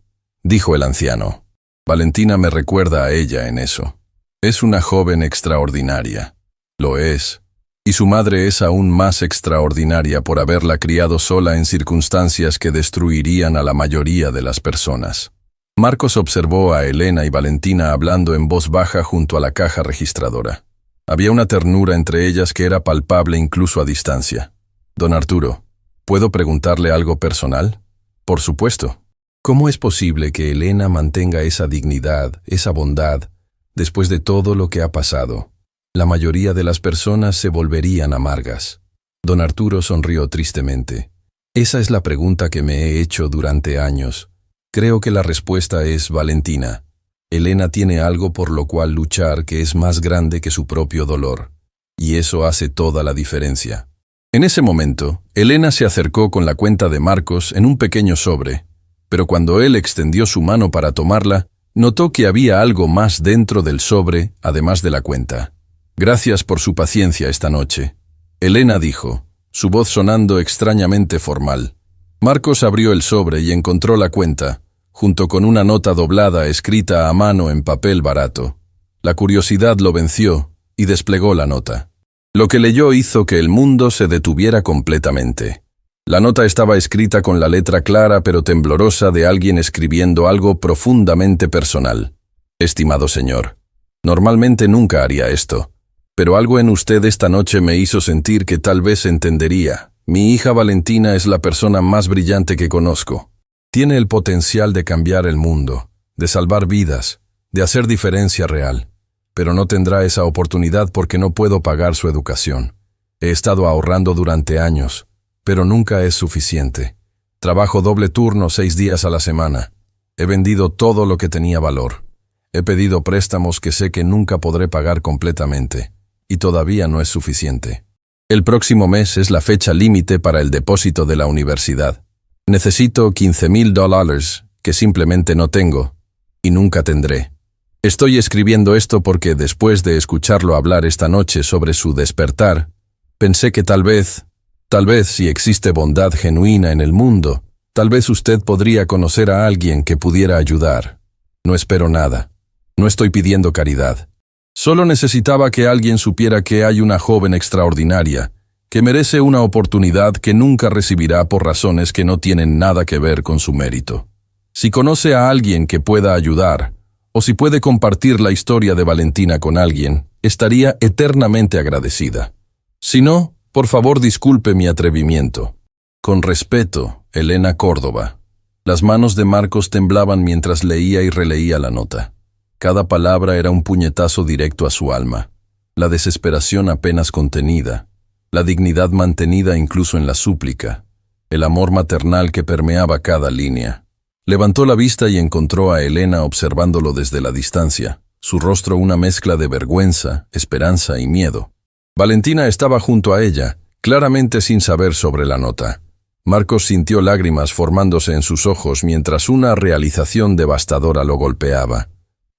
dijo el anciano. Valentina me recuerda a ella en eso. Es una joven extraordinaria. Lo es. Y su madre es aún más extraordinaria por haberla criado sola en circunstancias que destruirían a la mayoría de las personas. Marcos observó a Elena y Valentina hablando en voz baja junto a la caja registradora. Había una ternura entre ellas que era palpable incluso a distancia. Don Arturo, ¿puedo preguntarle algo personal? Por supuesto. ¿Cómo es posible que Elena mantenga esa dignidad, esa bondad, después de todo lo que ha pasado? La mayoría de las personas se volverían amargas. Don Arturo sonrió tristemente. Esa es la pregunta que me he hecho durante años. Creo que la respuesta es Valentina. Elena tiene algo por lo cual luchar que es más grande que su propio dolor. Y eso hace toda la diferencia. En ese momento, Elena se acercó con la cuenta de Marcos en un pequeño sobre, pero cuando él extendió su mano para tomarla, notó que había algo más dentro del sobre, además de la cuenta. Gracias por su paciencia esta noche. Elena dijo, su voz sonando extrañamente formal. Marcos abrió el sobre y encontró la cuenta, junto con una nota doblada escrita a mano en papel barato. La curiosidad lo venció y desplegó la nota. Lo que leyó hizo que el mundo se detuviera completamente. La nota estaba escrita con la letra clara pero temblorosa de alguien escribiendo algo profundamente personal. Estimado señor, normalmente nunca haría esto, pero algo en usted esta noche me hizo sentir que tal vez entendería. Mi hija Valentina es la persona más brillante que conozco. Tiene el potencial de cambiar el mundo, de salvar vidas, de hacer diferencia real, pero no tendrá esa oportunidad porque no puedo pagar su educación. He estado ahorrando durante años, pero nunca es suficiente. Trabajo doble turno 6 días a la semana. He vendido todo lo que tenía valor. He pedido préstamos que sé que nunca podré pagar completamente, y todavía no es suficiente. El próximo mes es la fecha límite para el depósito de la universidad. Necesito $15,000 que simplemente no tengo, y nunca tendré. Estoy escribiendo esto porque después de escucharlo hablar esta noche sobre su despertar, pensé que tal vez si existe bondad genuina en el mundo, tal vez usted podría conocer a alguien que pudiera ayudar. No espero nada. No estoy pidiendo caridad. Solo necesitaba que alguien supiera que hay una joven extraordinaria, que merece una oportunidad que nunca recibirá por razones que no tienen nada que ver con su mérito. Si conoce a alguien que pueda ayudar, o si puede compartir la historia de Valentina con alguien, estaría eternamente agradecida. Si no, por favor disculpe mi atrevimiento. Con respeto, Elena Córdoba. Las manos de Marcos temblaban mientras leía y releía la nota. Cada palabra era un puñetazo directo a su alma. La desesperación apenas contenida, la dignidad mantenida incluso en la súplica, el amor maternal que permeaba cada línea. Levantó la vista y encontró a Elena observándolo desde la distancia, su rostro una mezcla de vergüenza, esperanza y miedo. Valentina estaba junto a ella, claramente sin saber sobre la nota. Marcos sintió lágrimas formándose en sus ojos mientras una realización devastadora lo golpeaba.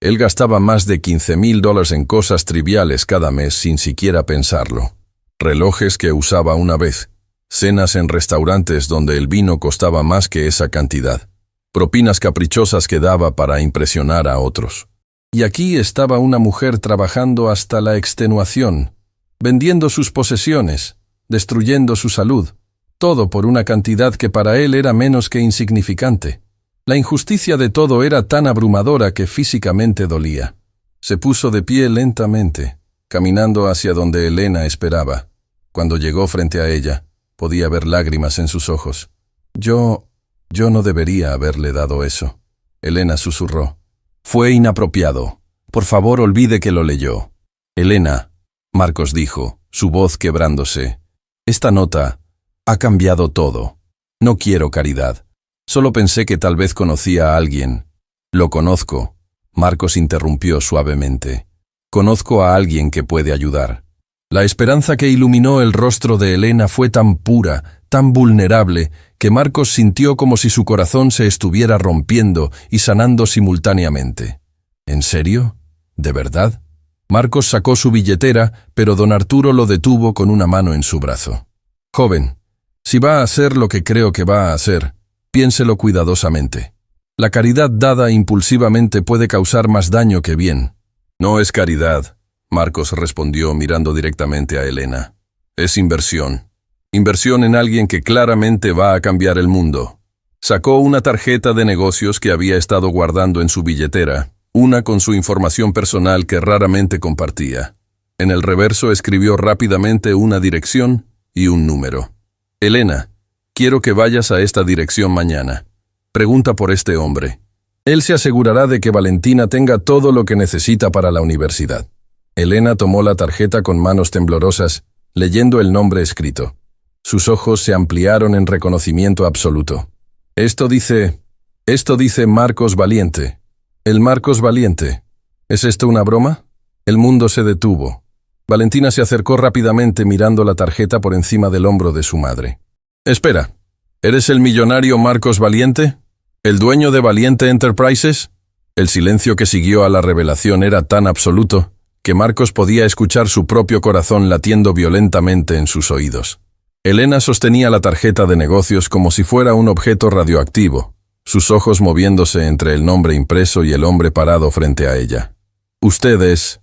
Él gastaba más de $15,000 en cosas triviales cada mes sin siquiera pensarlo. Relojes que usaba una vez, cenas en restaurantes donde el vino costaba más que esa cantidad, propinas caprichosas que daba para impresionar a otros. Y aquí estaba una mujer trabajando hasta la extenuación, vendiendo sus posesiones, destruyendo su salud, todo por una cantidad que para él era menos que insignificante. La injusticia de todo era tan abrumadora que físicamente dolía. Se puso de pie lentamente, caminando hacia donde Elena esperaba. Cuando llegó frente a ella, Podía ver lágrimas en sus ojos. Yo no debería haberle dado eso. Elena susurró. Fue inapropiado. Por favor, olvide que lo leyó. Elena, Marcos dijo, su voz quebrándose. Esta nota ha cambiado todo. No quiero caridad. Solo pensé que tal vez conocía a alguien. Lo conozco. Marcos interrumpió suavemente. Conozco a alguien que puede ayudar. La esperanza que iluminó el rostro de Elena fue tan pura, tan vulnerable, que Marcos sintió como si su corazón se estuviera rompiendo y sanando simultáneamente. ¿En serio? ¿De verdad? Marcos sacó su billetera, pero don Arturo lo detuvo con una mano en su brazo. Joven, si va a hacer lo que creo que va a hacer, piénselo cuidadosamente. La caridad dada impulsivamente puede causar más daño que bien. No es caridad, Marcos respondió mirando directamente a Elena. Es inversión. Inversión en alguien que claramente va a cambiar el mundo. Sacó una tarjeta de negocios que había estado guardando en su billetera, una con su información personal que raramente compartía. En el reverso escribió rápidamente una dirección y un número. Elena, quiero que vayas a esta dirección mañana. Pregunta por este hombre. Él se asegurará de que Valentina tenga todo lo que necesita para la universidad. Elena tomó la tarjeta con manos temblorosas, leyendo el nombre escrito. Sus ojos se ampliaron en reconocimiento absoluto. Esto dice Marcos Valiente. El Marcos Valiente. ¿Es esto una broma? El mundo se detuvo. Valentina se acercó rápidamente mirando la tarjeta por encima del hombro de su madre. Espera, ¿eres el millonario Marcos Valiente? ¿El dueño de Valiente Enterprises? El silencio que siguió a la revelación era tan absoluto que Marcos podía escuchar su propio corazón latiendo violentamente en sus oídos. Elena sostenía la tarjeta de negocios como si fuera un objeto radioactivo, sus ojos moviéndose entre el nombre impreso y el hombre parado frente a ella. Usted es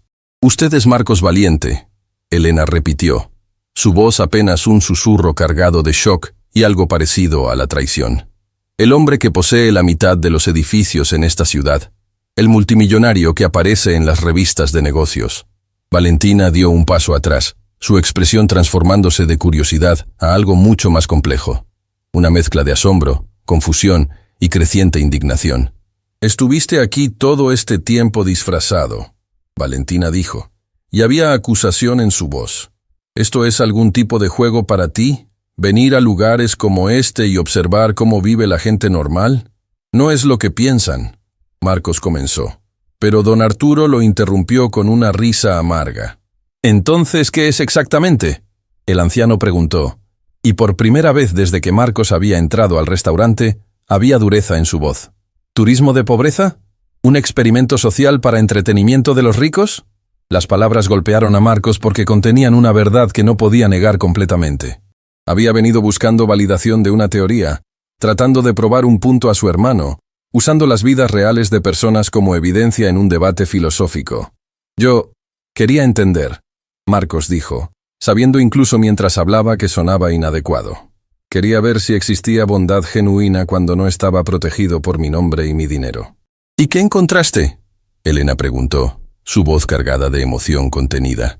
Marcos Valiente, Elena repitió, su voz apenas un susurro cargado de shock y algo parecido a la traición. El hombre que posee la mitad de los edificios en esta ciudad, el multimillonario que aparece en las revistas de negocios. Valentina dio un paso atrás, su expresión transformándose de curiosidad a algo mucho más complejo. Una mezcla de asombro, confusión y creciente indignación. «Estuviste aquí todo este tiempo disfrazado», Valentina dijo, y había acusación en su voz. «¿Esto es algún tipo de juego para ti? ¿Venir a lugares como este y observar cómo vive la gente normal? No es lo que piensan», Marcos comenzó, pero don Arturo lo interrumpió con una risa amarga. «¿Entonces qué es exactamente?», el anciano preguntó, y por primera vez desde que Marcos había entrado al restaurante, había dureza en su voz. «¿Turismo de pobreza? ¿Un experimento social para entretenimiento de los ricos?». Las palabras golpearon a Marcos porque contenían una verdad que no podía negar completamente. Había venido buscando validación de una teoría, tratando de probar un punto a su hermano, usando las vidas reales de personas como evidencia en un debate filosófico. «Yo quería entender», Marcos dijo, sabiendo incluso mientras hablaba que sonaba inadecuado. «Quería ver si existía bondad genuina cuando no estaba protegido por mi nombre y mi dinero». «¿Y qué encontraste?», Elena preguntó, su voz cargada de emoción contenida.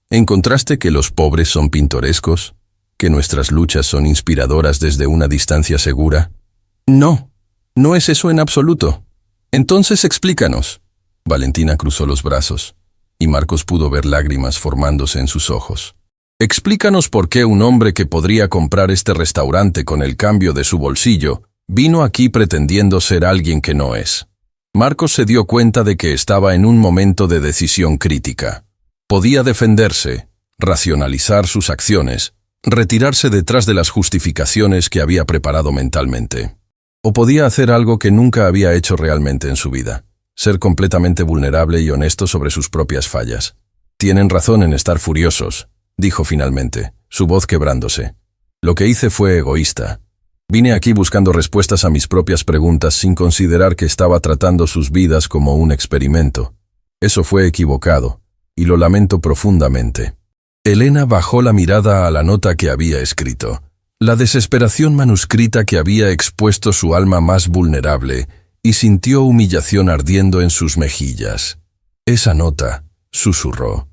«¿Encontraste que los pobres son pintorescos? ¿Que nuestras luchas son inspiradoras desde una distancia segura?» «No, no es eso en absoluto». «Entonces explícanos». Valentina cruzó los brazos, y Marcos pudo ver lágrimas formándose en sus ojos. «Explícanos por qué un hombre que podría comprar este restaurante con el cambio de su bolsillo vino aquí pretendiendo ser alguien que no es». Marcos se dio cuenta de que estaba en un momento de decisión crítica. Podía defenderse, racionalizar sus acciones, retirarse detrás de las justificaciones que había preparado mentalmente. O podía hacer algo que nunca había hecho realmente en su vida, ser completamente vulnerable y honesto sobre sus propias fallas. «Tienen razón en estar furiosos», dijo finalmente, su voz quebrándose. «Lo que hice fue egoísta. Vine aquí buscando respuestas a mis propias preguntas sin considerar que estaba tratando sus vidas como un experimento. Eso fue equivocado, y lo lamento profundamente». Elena bajó la mirada a la nota que había escrito. La desesperación manuscrita que había expuesto su alma más vulnerable, y sintió humillación ardiendo en sus mejillas. «Esa nota», susurró.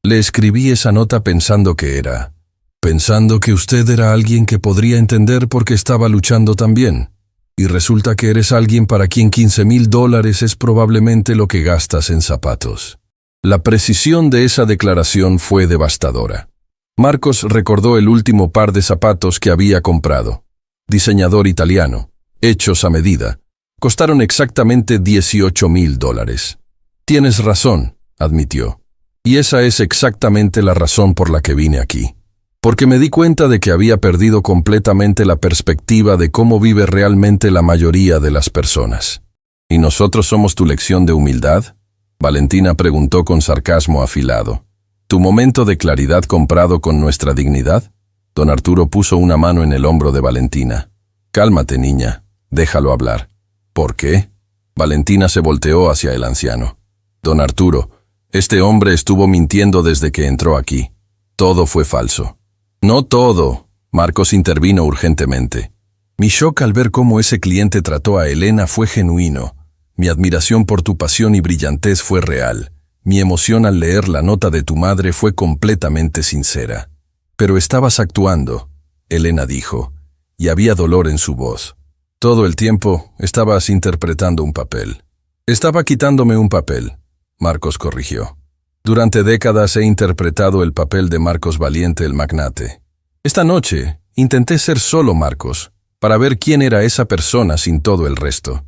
«Le escribí esa nota pensando que era pensando que usted era alguien que podría entender por qué estaba luchando también. Y resulta que eres alguien para quien $15,000 es probablemente lo que gastas en zapatos. La precisión de esa declaración fue devastadora. Marcos recordó el último par de zapatos que había comprado. Diseñador italiano, hechos a medida. Costaron exactamente $18,000. Tienes razón, admitió. Y esa es exactamente la razón por la que vine aquí. Porque me di cuenta de que había perdido completamente la perspectiva de cómo vive realmente la mayoría de las personas. ¿Y nosotros somos tu lección de humildad?, Valentina preguntó con sarcasmo afilado. ¿Tu momento de claridad comprado con nuestra dignidad? Don Arturo puso una mano en el hombro de Valentina. Cálmate, niña, déjalo hablar. ¿Por qué? Valentina se volteó hacia el anciano. Don Arturo, este hombre estuvo mintiendo desde que entró aquí. Todo fue falso. No todo, Marcos intervino urgentemente. Mi shock al ver cómo ese cliente trató a Elena fue genuino. Mi admiración por tu pasión y brillantez fue real. Mi emoción al leer la nota de tu madre fue completamente sincera. Pero estabas actuando, Elena dijo, y había dolor en su voz. Todo el tiempo estabas interpretando un papel. Estaba quitándome un papel, Marcos corrigió. Durante décadas he interpretado el papel de Marcos Valiente el magnate. Esta noche intenté ser solo Marcos, para ver quién era esa persona sin todo el resto.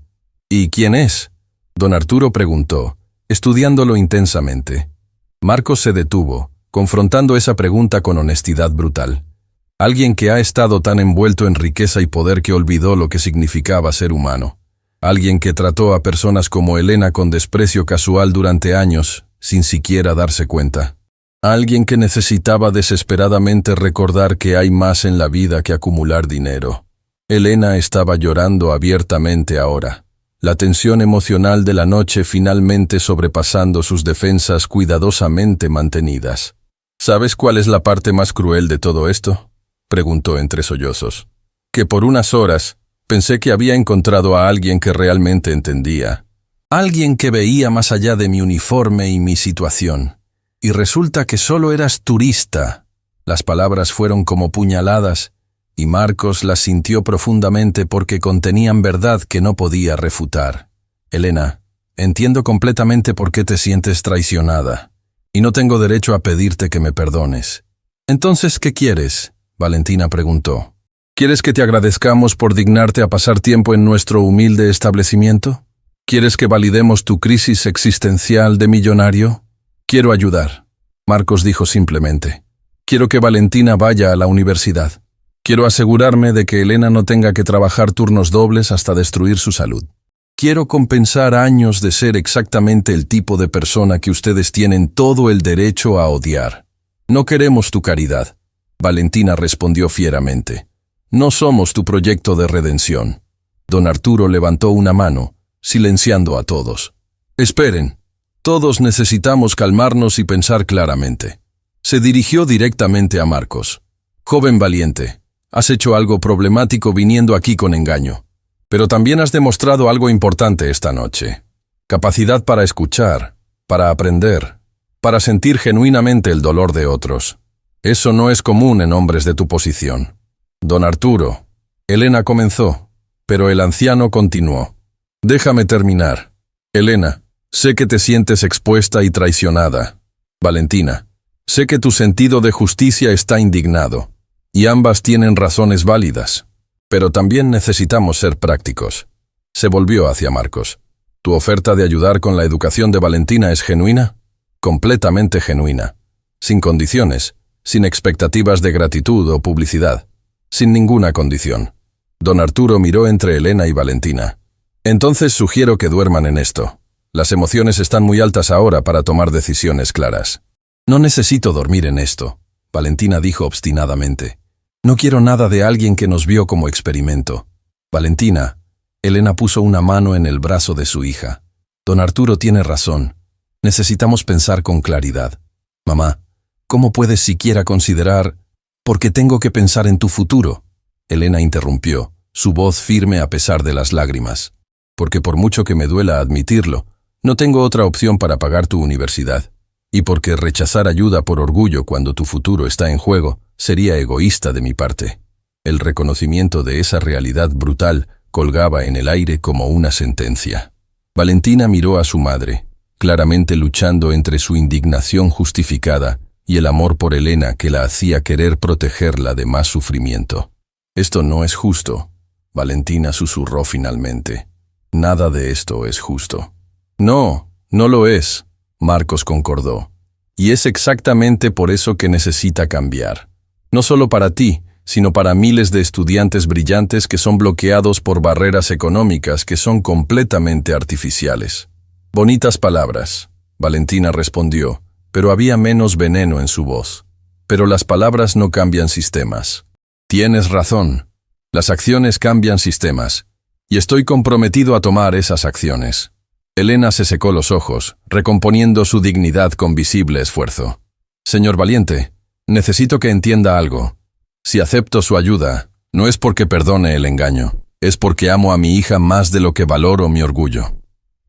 ¿Y quién es?, don Arturo preguntó, estudiándolo intensamente. Marcos se detuvo, confrontando esa pregunta con honestidad brutal. Alguien que ha estado tan envuelto en riqueza y poder que olvidó lo que significaba ser humano. Alguien que trató a personas como Elena con desprecio casual durante años, sin siquiera darse cuenta. Alguien que necesitaba desesperadamente recordar que hay más en la vida que acumular dinero. Elena estaba llorando abiertamente ahora. La tensión emocional de la noche finalmente sobrepasando sus defensas cuidadosamente mantenidas. ¿Sabes cuál es la parte más cruel de todo esto?, preguntó entre sollozos. Que por unas horas pensé que había encontrado a alguien que realmente entendía. Alguien que veía más allá de mi uniforme y mi situación. Y resulta que solo eras turista. Las palabras fueron como puñaladas, y Marcos las sintió profundamente porque contenían verdad que no podía refutar. Elena, entiendo completamente por qué te sientes traicionada, y no tengo derecho a pedirte que me perdones. Entonces, ¿qué quieres?, Valentina preguntó. ¿Quieres que te agradezcamos por dignarte a pasar tiempo en nuestro humilde establecimiento? ¿Quieres que validemos tu crisis existencial de millonario? Quiero ayudar, Marcos dijo simplemente. Quiero que Valentina vaya a la universidad. Quiero asegurarme de que Elena no tenga que trabajar turnos dobles hasta destruir su salud. Quiero compensar años de ser exactamente el tipo de persona que ustedes tienen todo el derecho a odiar. No queremos tu caridad, Valentina respondió fieramente. No somos tu proyecto de redención. Don Arturo levantó una mano, silenciando a todos. Esperen, todos necesitamos calmarnos y pensar claramente. Se dirigió directamente a Marcos. Joven valiente, has hecho algo problemático viniendo aquí con engaño, pero también has demostrado algo importante esta noche. Capacidad para escuchar, para aprender, para sentir genuinamente el dolor de otros. Eso no es común en hombres de tu posición. Don Arturo, Elena comenzó, pero el anciano continuó. Déjame terminar. Elena, sé que te sientes expuesta y traicionada. Valentina, sé que tu sentido de justicia está indignado. Y ambas tienen razones válidas. Pero también necesitamos ser prácticos. Se volvió hacia Marcos. ¿Tu oferta de ayudar con la educación de Valentina es genuina? Completamente genuina. Sin condiciones, sin expectativas de gratitud o publicidad. Sin ninguna condición. Don Arturo miró entre Elena y Valentina. Entonces sugiero que duerman en esto. Las emociones están muy altas ahora para tomar decisiones claras. No necesito dormir en esto, Valentina dijo obstinadamente. No quiero nada de alguien que nos vio como experimento. Valentina, Elena puso una mano en el brazo de su hija. Don Arturo tiene razón. Necesitamos pensar con claridad. Mamá, ¿cómo puedes siquiera considerar? Porque tengo que pensar en tu futuro. Elena interrumpió, su voz firme a pesar de las lágrimas. Porque por mucho que me duela admitirlo, no tengo otra opción para pagar tu universidad. Y porque rechazar ayuda por orgullo cuando tu futuro está en juego sería egoísta de mi parte. El reconocimiento de esa realidad brutal colgaba en el aire como una sentencia. Valentina miró a su madre, claramente luchando entre su indignación justificada y el amor por Elena que la hacía querer protegerla de más sufrimiento. «Esto no es justo», Valentina susurró finalmente. «Nada de esto es justo». «No, no lo es», Marcos concordó. «Y es exactamente por eso que necesita cambiar. No solo para ti, sino para miles de estudiantes brillantes que son bloqueados por barreras económicas que son completamente artificiales». «Bonitas palabras», Valentina respondió, pero había menos veneno en su voz. «Pero las palabras no cambian sistemas». «Tienes razón. Las acciones cambian sistemas, y estoy comprometido a tomar esas acciones». Elena se secó los ojos, recomponiendo su dignidad con visible esfuerzo. «Señor Valiente, necesito que entienda algo. Si acepto su ayuda, no es porque perdone el engaño, es porque amo a mi hija más de lo que valoro mi orgullo.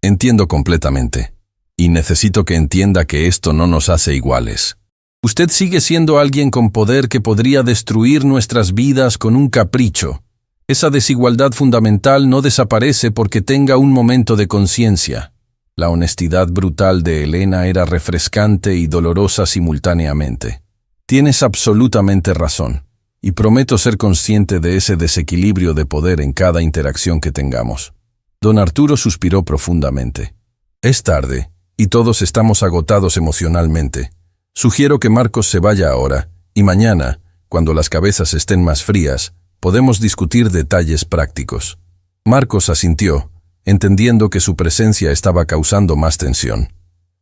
Entiendo completamente, y necesito que entienda que esto no nos hace iguales. Usted sigue siendo alguien con poder que podría destruir nuestras vidas con un capricho. Esa desigualdad fundamental no desaparece porque tenga un momento de conciencia». La honestidad brutal de Elena era refrescante y dolorosa simultáneamente. «Tienes absolutamente razón, y prometo ser consciente de ese desequilibrio de poder en cada interacción que tengamos». Don Arturo suspiró profundamente. «Es tarde, y todos estamos agotados emocionalmente. Sugiero que Marcos se vaya ahora, y mañana, cuando las cabezas estén más frías, podemos discutir detalles prácticos». Marcos asintió, entendiendo que su presencia estaba causando más tensión.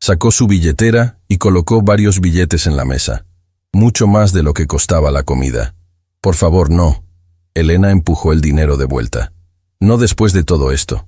Sacó su billetera y colocó varios billetes en la mesa, mucho más de lo que costaba la comida. «Por favor, no». Elena empujó el dinero de vuelta. «No después de todo esto.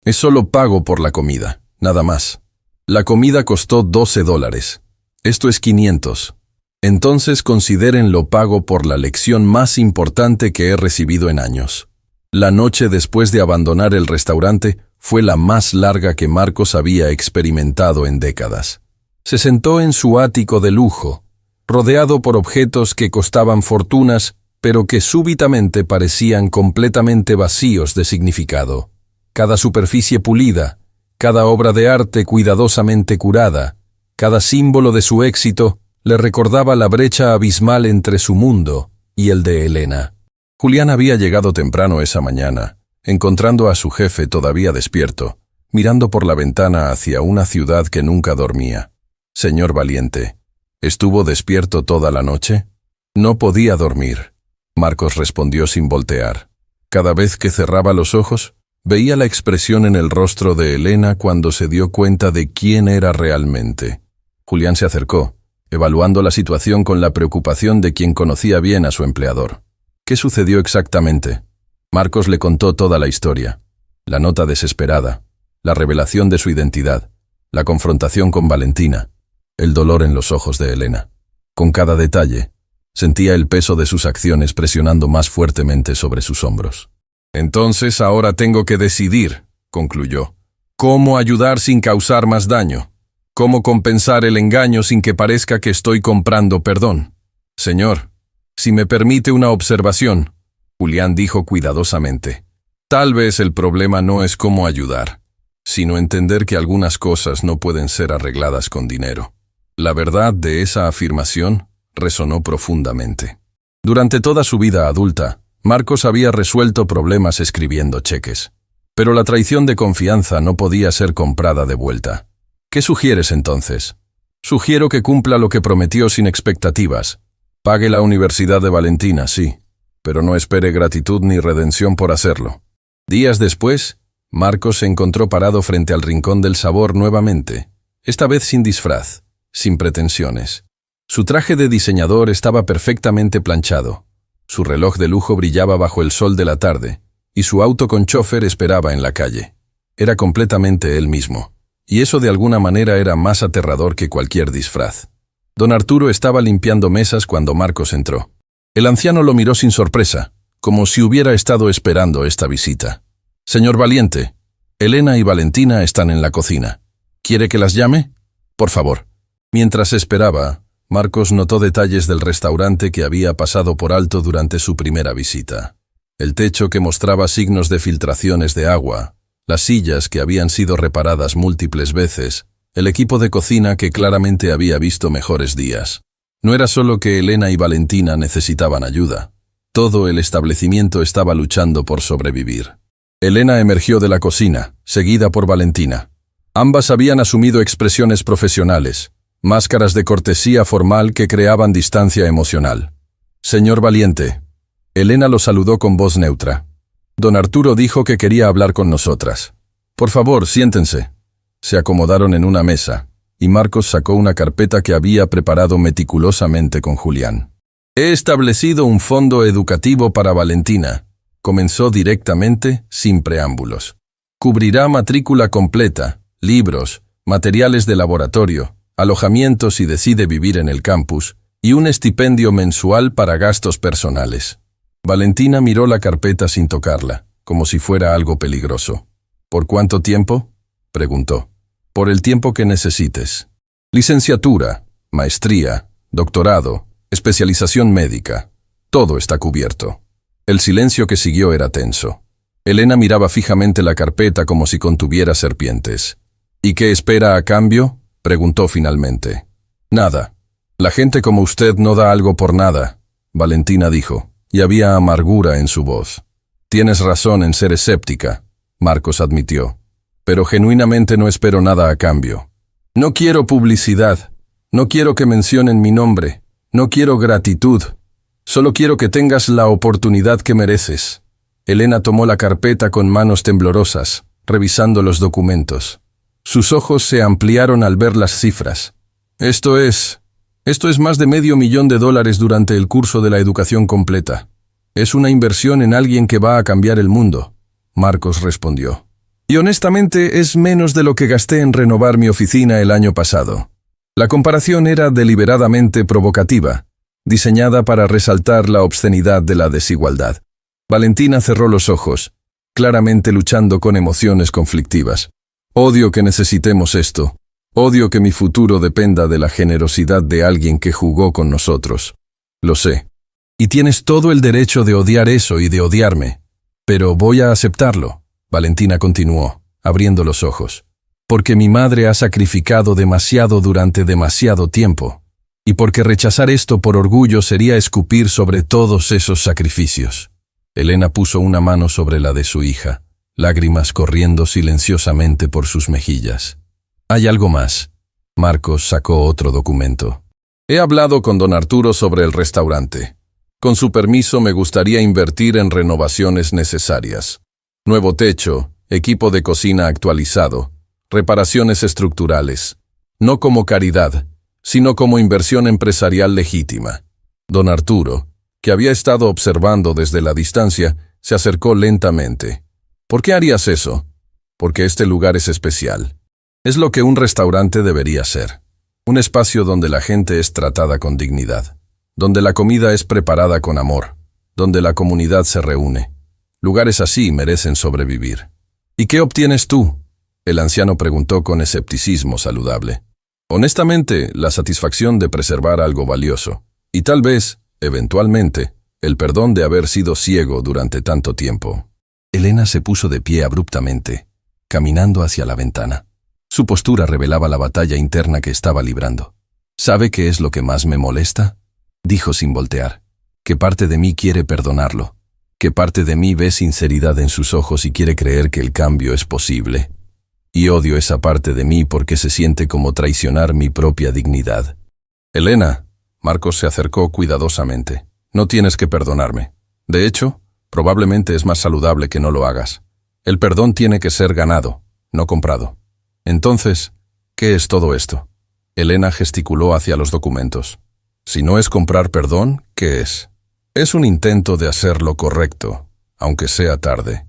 Es solo pago por la comida, nada más. La comida costó $12. Esto es 500. Entonces considérenlo pago por la lección más importante que he recibido en años». La noche después de abandonar el restaurante fue la más larga que Marcos había experimentado en décadas. Se sentó en su ático de lujo, rodeado por objetos que costaban fortunas, pero que súbitamente parecían completamente vacíos de significado. Cada superficie pulida, cada obra de arte cuidadosamente curada, cada símbolo de su éxito le recordaba la brecha abismal entre su mundo y el de Elena. Julián había llegado temprano esa mañana, encontrando a su jefe todavía despierto, mirando por la ventana hacia una ciudad que nunca dormía. «Señor Valiente, ¿estuvo despierto toda la noche?» «No podía dormir», Marcos respondió sin voltear. Cada vez que cerraba los ojos, veía la expresión en el rostro de Elena cuando se dio cuenta de quién era realmente. Julián se acercó, evaluando la situación con la preocupación de quien conocía bien a su empleador. «¿Qué sucedió exactamente?» Marcos le contó toda la historia. La nota desesperada, la revelación de su identidad, la confrontación con Valentina, el dolor en los ojos de Elena. Con cada detalle, sentía el peso de sus acciones presionando más fuertemente sobre sus hombros. «Entonces ahora tengo que decidir», concluyó, «cómo ayudar sin causar más daño. Cómo compensar el engaño sin que parezca que estoy comprando perdón. Señor, si me permite una observación», Julián dijo cuidadosamente, «tal vez el problema no es cómo ayudar, sino entender que algunas cosas no pueden ser arregladas con dinero». La verdad de esa afirmación resonó profundamente. Durante toda su vida adulta, Marcos había resuelto problemas escribiendo cheques, pero la traición de confianza no podía ser comprada de vuelta. «¿Qué sugieres entonces?» «Sugiero que cumpla lo que prometió sin expectativas. Pague la universidad de Valentina, sí, pero no espere gratitud ni redención por hacerlo». Días después, Marcos se encontró parado frente al Rincón del Sabor nuevamente, esta vez sin disfraz, sin pretensiones. Su traje de diseñador estaba perfectamente planchado, su reloj de lujo brillaba bajo el sol de la tarde, y su auto con chofer esperaba en la calle. Era completamente él mismo, y eso de alguna manera era más aterrador que cualquier disfraz. Don Arturo estaba limpiando mesas cuando Marcos entró. El anciano lo miró sin sorpresa, como si hubiera estado esperando esta visita. «Señor Valiente, Elena y Valentina están en la cocina. ¿Quiere que las llame? Por favor». Mientras esperaba, Marcos notó detalles del restaurante que había pasado por alto durante su primera visita. El techo que mostraba signos de filtraciones de agua, las sillas que habían sido reparadas múltiples veces, el equipo de cocina que claramente había visto mejores días. No era solo que Elena y Valentina necesitaban ayuda. Todo el establecimiento estaba luchando por sobrevivir. Elena emergió de la cocina, seguida por Valentina. Ambas habían asumido expresiones profesionales, máscaras de cortesía formal que creaban distancia emocional. «Señor Valiente». Elena lo saludó con voz neutra. «Don Arturo dijo que quería hablar con nosotras. Por favor, siéntense». Se acomodaron en una mesa, y Marcos sacó una carpeta que había preparado meticulosamente con Julián. «He establecido un fondo educativo para Valentina», comenzó directamente, sin preámbulos. «Cubrirá matrícula completa, libros, materiales de laboratorio, alojamiento si decide vivir en el campus, y un estipendio mensual para gastos personales». Valentina miró la carpeta sin tocarla, como si fuera algo peligroso. «¿Por cuánto tiempo?», preguntó. «Por el tiempo que necesites. Licenciatura, maestría, doctorado, especialización médica. Todo está cubierto». El silencio que siguió era tenso. Elena miraba fijamente la carpeta como si contuviera serpientes. «¿Y qué espera a cambio?», preguntó finalmente. «Nada. La gente como usted no da algo por nada», Valentina dijo, y había amargura en su voz. «Tienes razón en ser escéptica», Marcos admitió, «pero genuinamente no espero nada a cambio. No quiero publicidad, no quiero que mencionen mi nombre, no quiero gratitud, solo quiero que tengas la oportunidad que mereces». Elena tomó la carpeta con manos temblorosas, revisando los documentos. Sus ojos se ampliaron al ver las cifras. Esto es más de $500,000 durante el curso de la educación completa. Es una inversión en alguien que va a cambiar el mundo», Marcos respondió. «Y honestamente es menos de lo que gasté en renovar mi oficina el año pasado». La comparación era deliberadamente provocativa, diseñada para resaltar la obscenidad de la desigualdad. Valentina cerró los ojos, claramente luchando con emociones conflictivas. «Odio que necesitemos esto. Odio que mi futuro dependa de la generosidad de alguien que jugó con nosotros. Lo sé. Y tienes todo el derecho de odiar eso y de odiarme. Pero voy a aceptarlo», Valentina continuó, abriendo los ojos. «Porque mi madre ha sacrificado demasiado durante demasiado tiempo. Y porque rechazar esto por orgullo sería escupir sobre todos esos sacrificios». Elena puso una mano sobre la de su hija, lágrimas corriendo silenciosamente por sus mejillas. «Hay algo más». Marcos sacó otro documento. «He hablado con don Arturo sobre el restaurante. Con su permiso me gustaría invertir en renovaciones necesarias. Nuevo techo, equipo de cocina actualizado, reparaciones estructurales. No como caridad, sino como inversión empresarial legítima». Don Arturo, que había estado observando desde la distancia, se acercó lentamente. «¿Por qué harías eso?». «Porque este lugar es especial. Es lo que un restaurante debería ser. Un espacio donde la gente es tratada con dignidad, donde la comida es preparada con amor, donde la comunidad se reúne. Lugares así merecen sobrevivir». «¿Y qué obtienes tú?», el anciano preguntó con escepticismo saludable. «Honestamente, la satisfacción de preservar algo valioso, y tal vez, eventualmente, el perdón de haber sido ciego durante tanto tiempo». Elena se puso de pie abruptamente, caminando hacia la ventana. Su postura revelaba la batalla interna que estaba librando. «¿Sabe qué es lo que más me molesta?», dijo sin voltear. «Que parte de mí quiere perdonarlo. Que parte de mí ve sinceridad en sus ojos y quiere creer que el cambio es posible. Y odio esa parte de mí porque se siente como traicionar mi propia dignidad». «Elena», Marcos se acercó cuidadosamente, «no tienes que perdonarme. De hecho, probablemente es más saludable que no lo hagas. El perdón tiene que ser ganado, no comprado». «Entonces, ¿qué es todo esto?». Elena gesticuló hacia los documentos. «Si no es comprar perdón, ¿qué es?». «Es un intento de hacer lo correcto, aunque sea tarde.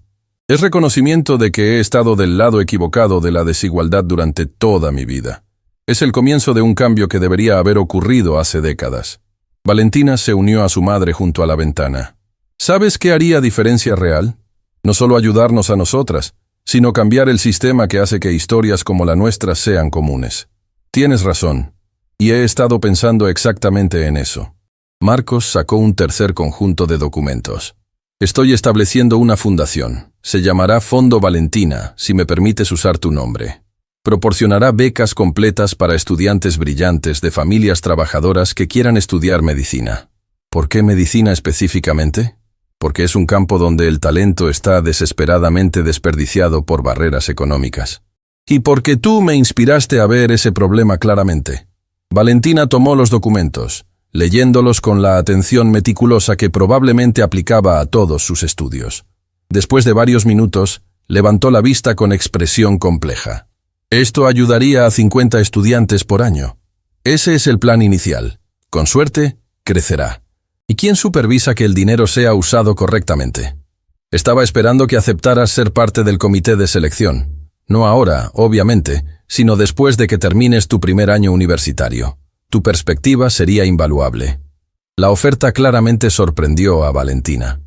Es reconocimiento de que he estado del lado equivocado de la desigualdad durante toda mi vida. Es el comienzo de un cambio que debería haber ocurrido hace décadas». Valentina se unió a su madre junto a la ventana. «¿Sabes qué haría diferencia real? No solo ayudarnos a nosotras, sino cambiar el sistema que hace que historias como la nuestra sean comunes. Tienes razón. Y he estado pensando exactamente en eso. Marcos sacó un tercer conjunto de documentos. Estoy estableciendo una fundación. Se llamará Fondo Valentina, si me permites usar tu nombre. Proporcionará becas completas para estudiantes brillantes de familias trabajadoras que quieran estudiar medicina. ¿Por qué medicina específicamente? Porque es un campo donde el talento está desesperadamente desperdiciado por barreras económicas. Y porque tú me inspiraste a ver ese problema claramente. Valentina tomó los documentos, leyéndolos con la atención meticulosa que probablemente aplicaba a todos sus estudios. Después de varios minutos, levantó la vista con expresión compleja. Esto ayudaría a 50 estudiantes por año. Ese es el plan inicial. Con suerte, crecerá. ¿Y quién supervisa que el dinero sea usado correctamente? Estaba esperando que aceptaras ser parte del comité de selección. No ahora, obviamente, sino después de que termines tu primer año universitario. Tu perspectiva sería invaluable. La oferta claramente sorprendió a Valentina.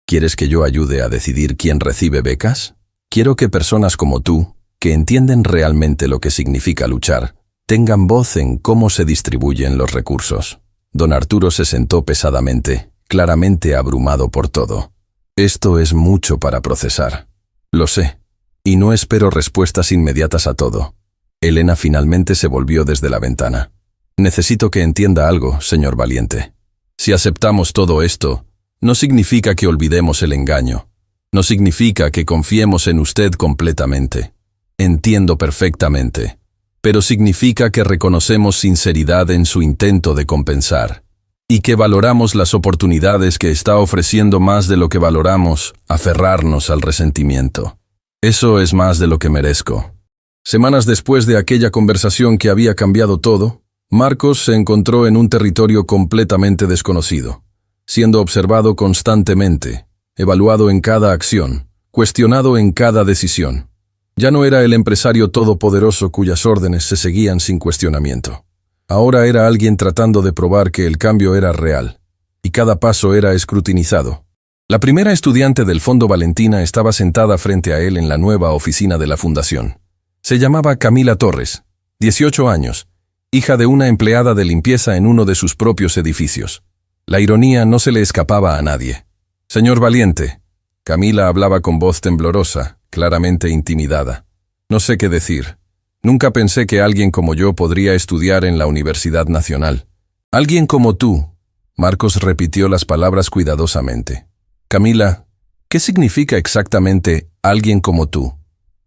¿Quieres que yo ayude a decidir quién recibe becas? Quiero que personas como tú, que entienden realmente lo que significa luchar, tengan voz en cómo se distribuyen los recursos. Don Arturo se sentó pesadamente, claramente abrumado por todo. Esto es mucho para procesar. Lo sé, y no espero respuestas inmediatas a todo. Elena finalmente se volvió desde la ventana. Necesito que entienda algo, señor Valiente. Si aceptamos todo esto, no significa que olvidemos el engaño. No significa que confiemos en usted completamente. Entiendo perfectamente. Pero significa que reconocemos sinceridad en su intento de compensar. Y que valoramos las oportunidades que está ofreciendo más de lo que valoramos aferrarnos al resentimiento. Eso es más de lo que merezco. Semanas después de aquella conversación que había cambiado todo, Marcos se encontró en un territorio completamente desconocido, siendo observado constantemente, evaluado en cada acción, cuestionado en cada decisión. Ya no era el empresario todopoderoso cuyas órdenes se seguían sin cuestionamiento. Ahora era alguien tratando de probar que el cambio era real, y cada paso era escrutinizado. La primera estudiante del Fondo Valentina estaba sentada frente a él en la nueva oficina de la fundación. Se llamaba Camila Torres, 18 años, hija de una empleada de limpieza en uno de sus propios edificios. La ironía no se le escapaba a nadie. «Señor Valiente», Camila hablaba con voz temblorosa, claramente intimidada. «No sé qué decir. Nunca pensé que alguien como yo podría estudiar en la Universidad Nacional». «Alguien como tú», Marcos repitió las palabras cuidadosamente. «Camila, ¿qué significa exactamente alguien como tú?»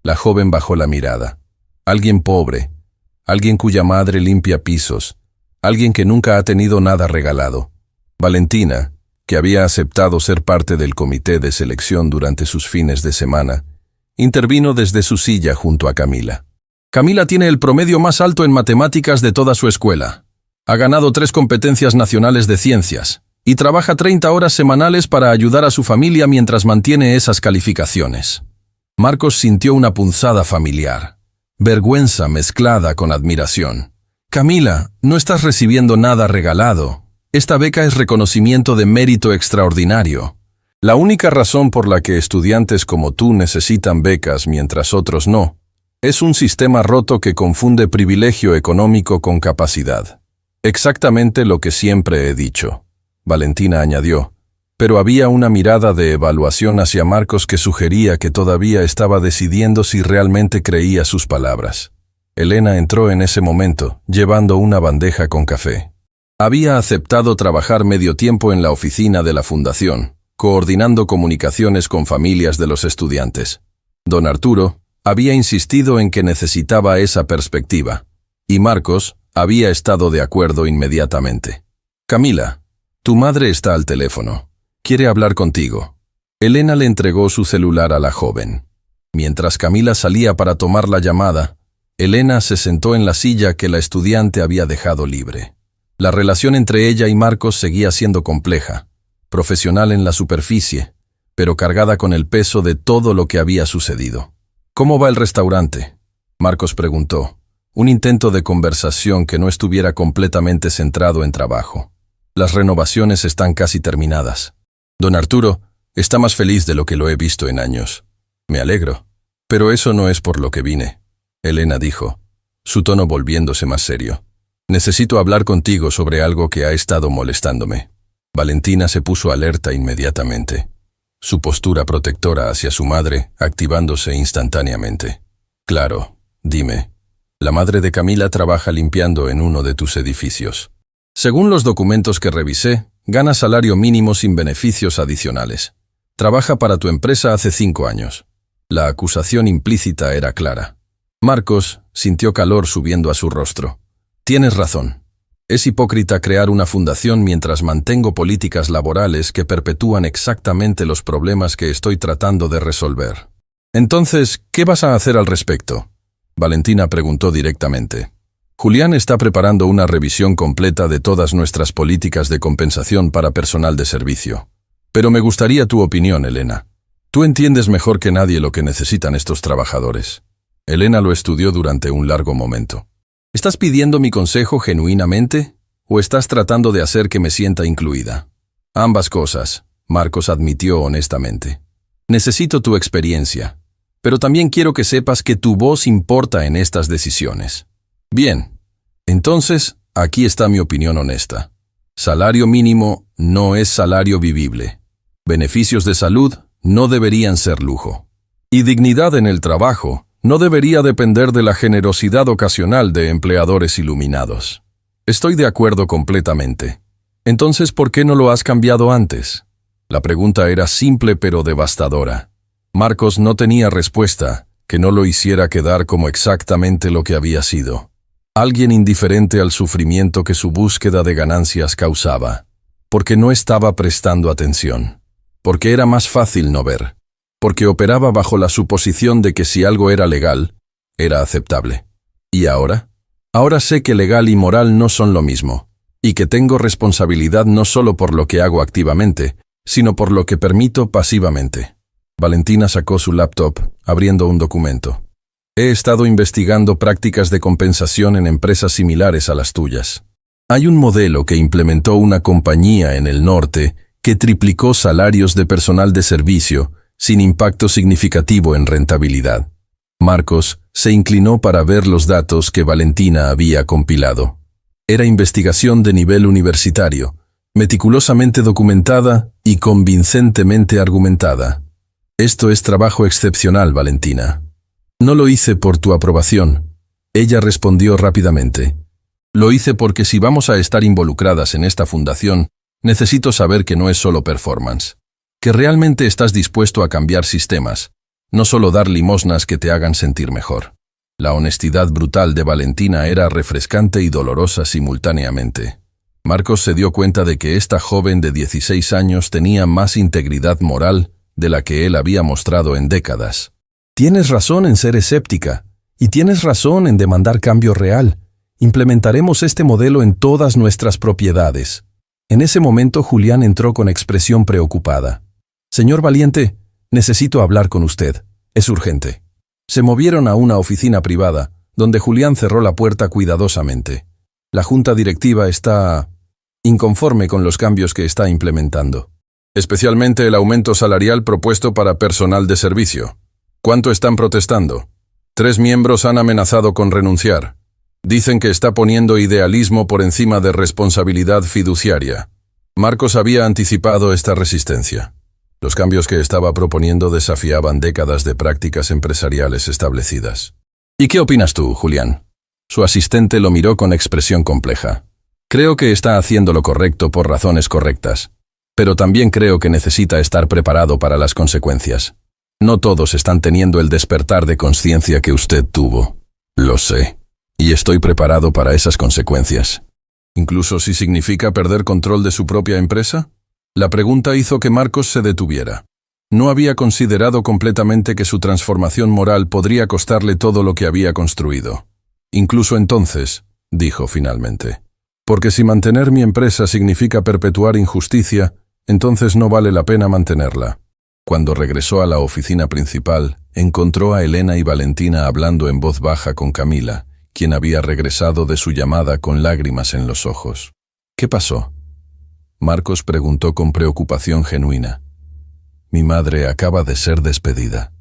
La joven bajó la mirada. «Alguien pobre. Alguien cuya madre limpia pisos, alguien que nunca ha tenido nada regalado». Valentina, que había aceptado ser parte del comité de selección durante sus fines de semana, intervino desde su silla junto a Camila. «Camila tiene el promedio más alto en matemáticas de toda su escuela. Ha ganado 3 competencias nacionales de ciencias y trabaja 30 horas semanales para ayudar a su familia mientras mantiene esas calificaciones». Marcos sintió una punzada familiar. Vergüenza mezclada con admiración. «Camila, no estás recibiendo nada regalado. Esta beca es reconocimiento de mérito extraordinario. La única razón por la que estudiantes como tú necesitan becas mientras otros no, es un sistema roto que confunde privilegio económico con capacidad». «Exactamente lo que siempre he dicho», Valentina añadió, pero había una mirada de evaluación hacia Marcos que sugería que todavía estaba decidiendo si realmente creía sus palabras. Elena entró en ese momento, llevando una bandeja con café. Había aceptado trabajar medio tiempo en la oficina de la fundación, coordinando comunicaciones con familias de los estudiantes. Don Arturo había insistido en que necesitaba esa perspectiva, y Marcos había estado de acuerdo inmediatamente. «Camila, tu madre está al teléfono. Quiere hablar contigo». Elena le entregó su celular a la joven. Mientras Camila salía para tomar la llamada, Elena se sentó en la silla que la estudiante había dejado libre. La relación entre ella y Marcos seguía siendo compleja, profesional en la superficie, pero cargada con el peso de todo lo que había sucedido. «¿Cómo va el restaurante?», Marcos preguntó, un intento de conversación que no estuviera completamente centrado en trabajo. «Las renovaciones están casi terminadas. Don Arturo está más feliz de lo que lo he visto en años. Me alegro. Pero eso no es por lo que vine», Elena dijo, su tono volviéndose más serio. Necesito hablar contigo sobre algo que ha estado molestándome. Valentina se puso alerta inmediatamente. Su postura protectora hacia su madre activándose instantáneamente. Claro, dime. La madre de Camila trabaja limpiando en uno de tus edificios. Según los documentos que revisé, gana salario mínimo sin beneficios adicionales. Trabaja para tu empresa hace 5 años. La acusación implícita era clara. Marcos sintió calor subiendo a su rostro. Tienes razón. Es hipócrita crear una fundación mientras mantengo políticas laborales que perpetúan exactamente los problemas que estoy tratando de resolver. Entonces, ¿qué vas a hacer al respecto? Valentina preguntó directamente. Julián está preparando una revisión completa de todas nuestras políticas de compensación para personal de servicio. Pero me gustaría tu opinión, Elena. Tú entiendes mejor que nadie lo que necesitan estos trabajadores. Elena lo estudió durante un largo momento. ¿Estás pidiendo mi consejo genuinamente o estás tratando de hacer que me sienta incluida? Ambas cosas, Marcos admitió honestamente. Necesito tu experiencia, pero también quiero que sepas que tu voz importa en estas decisiones. Bien, entonces, aquí está mi opinión honesta. Salario mínimo no es salario vivible. Beneficios de salud no deberían ser lujo. Y dignidad en el trabajo no debería depender de la generosidad ocasional de empleadores iluminados. Estoy de acuerdo completamente. Entonces, ¿por qué no lo has cambiado antes? La pregunta era simple pero devastadora. Marcos no tenía respuesta que no lo hiciera quedar como exactamente lo que había sido. Alguien indiferente al sufrimiento que su búsqueda de ganancias causaba, porque no estaba prestando atención, porque era más fácil no ver, porque operaba bajo la suposición de que si algo era legal, era aceptable. ¿Y ahora? Ahora sé que legal y moral no son lo mismo, y que tengo responsabilidad no solo por lo que hago activamente, sino por lo que permito pasivamente. Valentina sacó su laptop, abriendo un documento. He estado investigando prácticas de compensación en empresas similares a las tuyas. Hay un modelo que implementó una compañía en el norte que triplicó salarios de personal de servicio sin impacto significativo en rentabilidad. Marcos se inclinó para ver los datos que Valentina había compilado. Era investigación de nivel universitario, meticulosamente documentada y convincentemente argumentada. Esto es trabajo excepcional, Valentina. No lo hice por tu aprobación. Ella respondió rápidamente. Lo hice porque si vamos a estar involucradas en esta fundación, necesito saber que no es solo performance. Que realmente estás dispuesto a cambiar sistemas, no solo dar limosnas que te hagan sentir mejor. La honestidad brutal de Valentina era refrescante y dolorosa simultáneamente. Marcos se dio cuenta de que esta joven de 16 años tenía más integridad moral de la que él había mostrado en décadas. Tienes razón en ser escéptica, y tienes razón en demandar cambio real. Implementaremos este modelo en todas nuestras propiedades. En ese momento Julián entró con expresión preocupada. Señor Valiente, necesito hablar con usted. Es urgente. Se movieron a una oficina privada, donde Julián cerró la puerta cuidadosamente. La junta directiva está inconforme con los cambios que está implementando. Especialmente el aumento salarial propuesto para personal de servicio. ¿Cuánto están protestando? 3 miembros han amenazado con renunciar. Dicen que está poniendo idealismo por encima de responsabilidad fiduciaria. Marcos había anticipado esta resistencia. Los cambios que estaba proponiendo desafiaban décadas de prácticas empresariales establecidas. ¿Y qué opinas tú, Julián? Su asistente lo miró con expresión compleja. Creo que está haciendo lo correcto por razones correctas, pero también creo que necesita estar preparado para las consecuencias. No todos están teniendo el despertar de conciencia que usted tuvo. Lo sé, y estoy preparado para esas consecuencias. ¿Incluso si significa perder control de su propia empresa? La pregunta hizo que Marcos se detuviera. No había considerado completamente que su transformación moral podría costarle todo lo que había construido. Incluso entonces, dijo finalmente. Porque si mantener mi empresa significa perpetuar injusticia, entonces no vale la pena mantenerla. Cuando regresó a la oficina principal, encontró a Elena y Valentina hablando en voz baja con Camila, quien había regresado de su llamada con lágrimas en los ojos. ¿Qué pasó? Marcos preguntó con preocupación genuina. Mi madre acaba de ser despedida,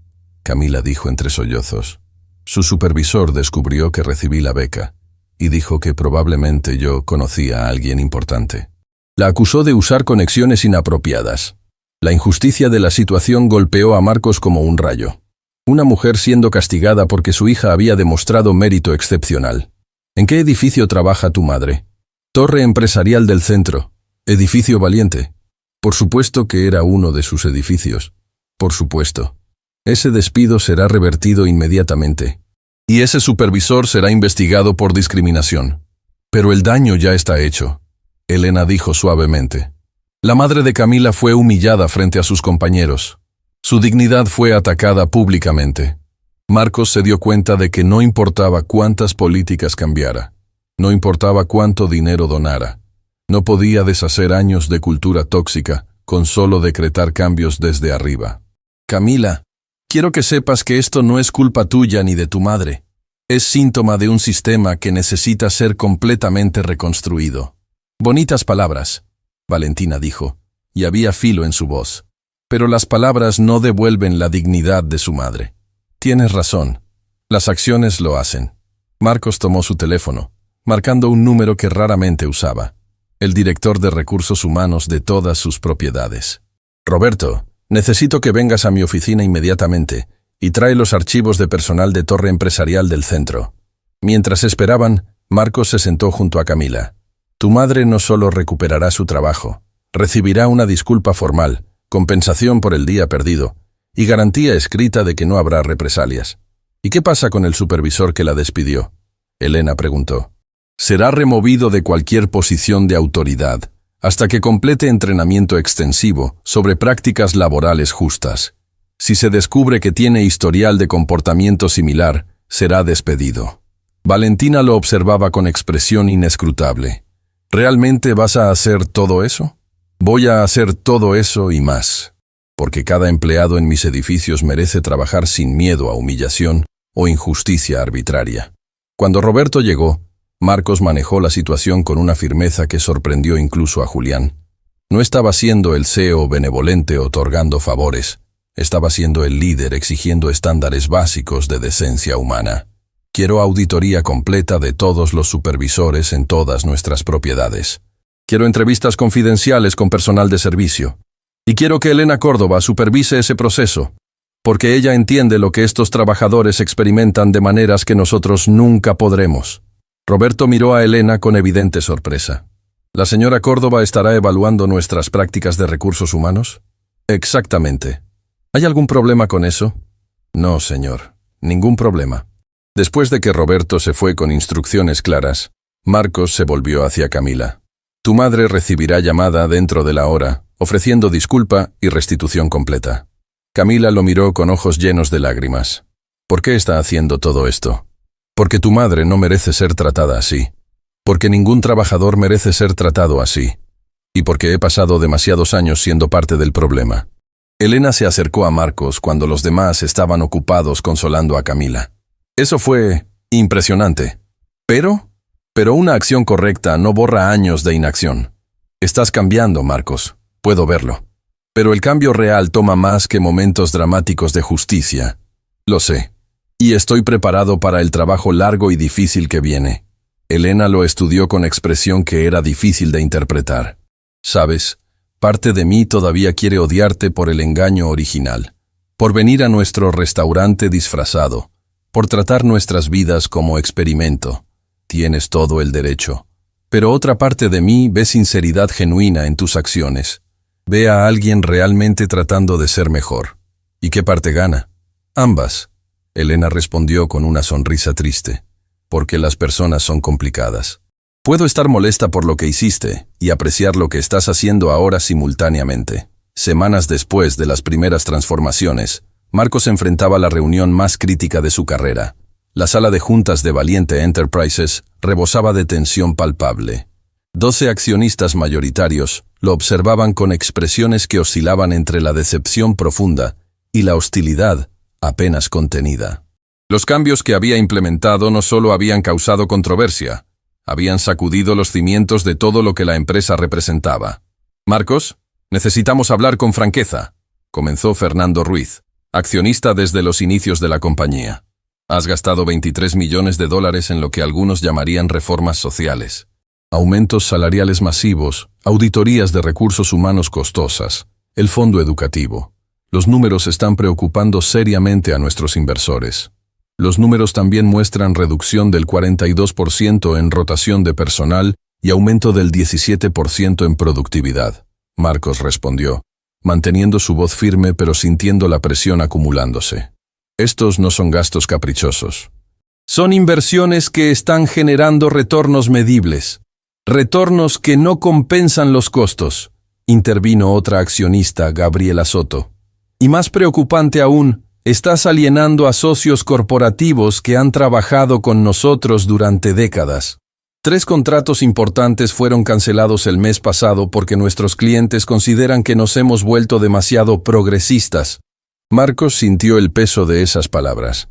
Camila dijo entre sollozos. Su supervisor descubrió que recibí la beca, y dijo que probablemente yo conocía a alguien importante. La acusó de usar conexiones inapropiadas. La injusticia de la situación golpeó a Marcos como un rayo. Una mujer siendo castigada porque su hija había demostrado mérito excepcional. ¿En qué edificio trabaja tu madre? Torre Empresarial del Centro. Edificio Valiente. Por supuesto que era uno de sus edificios. Por supuesto. Ese despido será revertido inmediatamente. Y ese supervisor será investigado por discriminación. Pero el daño ya está hecho, Elena dijo suavemente. La madre de Camila fue humillada frente a sus compañeros. Su dignidad fue atacada públicamente. Marcos se dio cuenta de que no importaba cuántas políticas cambiara, no importaba cuánto dinero donara. No podía deshacer años de cultura tóxica con solo decretar cambios desde arriba. Camila, quiero que sepas que esto no es culpa tuya ni de tu madre. Es síntoma de un sistema que necesita ser completamente reconstruido. Bonitas palabras, Valentina dijo, y había filo en su voz. Pero las palabras no devuelven la dignidad de su madre. Tienes razón. Las acciones lo hacen. Marcos tomó su teléfono, marcando un número que raramente usaba. El director de recursos humanos de todas sus propiedades. Roberto, necesito que vengas a mi oficina inmediatamente y trae los archivos de personal de Torre Empresarial del Centro. Mientras esperaban, Marcos se sentó junto a Camila. Tu madre no solo recuperará su trabajo, recibirá una disculpa formal, compensación por el día perdido y garantía escrita de que no habrá represalias. ¿Y qué pasa con el supervisor que la despidió? Elena preguntó. Será removido de cualquier posición de autoridad hasta que complete entrenamiento extensivo sobre prácticas laborales justas. Si se descubre que tiene historial de comportamiento similar, será despedido. Valentina lo observaba con expresión inescrutable. ¿Realmente vas a hacer todo eso? Voy a hacer todo eso y más, porque cada empleado en mis edificios merece trabajar sin miedo a humillación o injusticia arbitraria. Cuando Roberto llegó, Marcos manejó la situación con una firmeza que sorprendió incluso a Julián. No estaba siendo el CEO benevolente otorgando favores, estaba siendo el líder exigiendo estándares básicos de decencia humana. Quiero auditoría completa de todos los supervisores en todas nuestras propiedades. Quiero entrevistas confidenciales con personal de servicio. Y quiero que Elena Córdoba supervise ese proceso, porque ella entiende lo que estos trabajadores experimentan de maneras que nosotros nunca podremos. Roberto miró a Elena con evidente sorpresa. ¿La señora Córdoba estará evaluando nuestras prácticas de recursos humanos? Exactamente. ¿Hay algún problema con eso? No, señor. Ningún problema. Después de que Roberto se fue con instrucciones claras, Marcos se volvió hacia Camila. Tu madre recibirá llamada dentro de la hora, ofreciendo disculpa y restitución completa. Camila lo miró con ojos llenos de lágrimas. ¿Por qué está haciendo todo esto? Porque tu madre no merece ser tratada así. Porque ningún trabajador merece ser tratado así. Y porque he pasado demasiados años siendo parte del problema. Elena se acercó a Marcos cuando los demás estaban ocupados consolando a Camila. Eso fue impresionante. Pero una acción correcta no borra años de inacción. Estás cambiando, Marcos. Puedo verlo. Pero el cambio real toma más que momentos dramáticos de justicia. Lo sé. Y estoy preparado para el trabajo largo y difícil que viene. Elena lo estudió con expresión que era difícil de interpretar. Sabes, parte de mí todavía quiere odiarte por el engaño original, por venir a nuestro restaurante disfrazado, por tratar nuestras vidas como experimento. Tienes todo el derecho. Pero otra parte de mí ve sinceridad genuina en tus acciones. Ve a alguien realmente tratando de ser mejor. ¿Y qué parte gana? Ambas. Elena respondió con una sonrisa triste. Porque las personas son complicadas. Puedo estar molesta por lo que hiciste y apreciar lo que estás haciendo ahora simultáneamente. Semanas después de las primeras transformaciones, Marcos enfrentaba la reunión más crítica de su carrera. La sala de juntas de Valiente Enterprises rebosaba de tensión palpable. 12 accionistas mayoritarios lo observaban con expresiones que oscilaban entre la decepción profunda y la hostilidad apenas contenida. Los cambios que había implementado no solo habían causado controversia, habían sacudido los cimientos de todo lo que la empresa representaba. Marcos, necesitamos hablar con franqueza, comenzó Fernando Ruiz, accionista desde los inicios de la compañía. Has gastado 23 millones de dólares en lo que algunos llamarían reformas sociales. Aumentos salariales masivos, auditorías de recursos humanos costosas, el fondo educativo. Los números están preocupando seriamente a nuestros inversores. Los números también muestran reducción del 42% en rotación de personal y aumento del 17% en productividad. Marcos respondió, manteniendo su voz firme pero sintiendo la presión acumulándose. Estos no son gastos caprichosos. Son inversiones que están generando retornos medibles. Retornos que no compensan los costos, intervino otra accionista, Gabriela Soto. Y más preocupante aún, estás alienando a socios corporativos que han trabajado con nosotros durante décadas. 3 contratos importantes fueron cancelados el mes pasado porque nuestros clientes consideran que nos hemos vuelto demasiado progresistas. Marcos sintió el peso de esas palabras.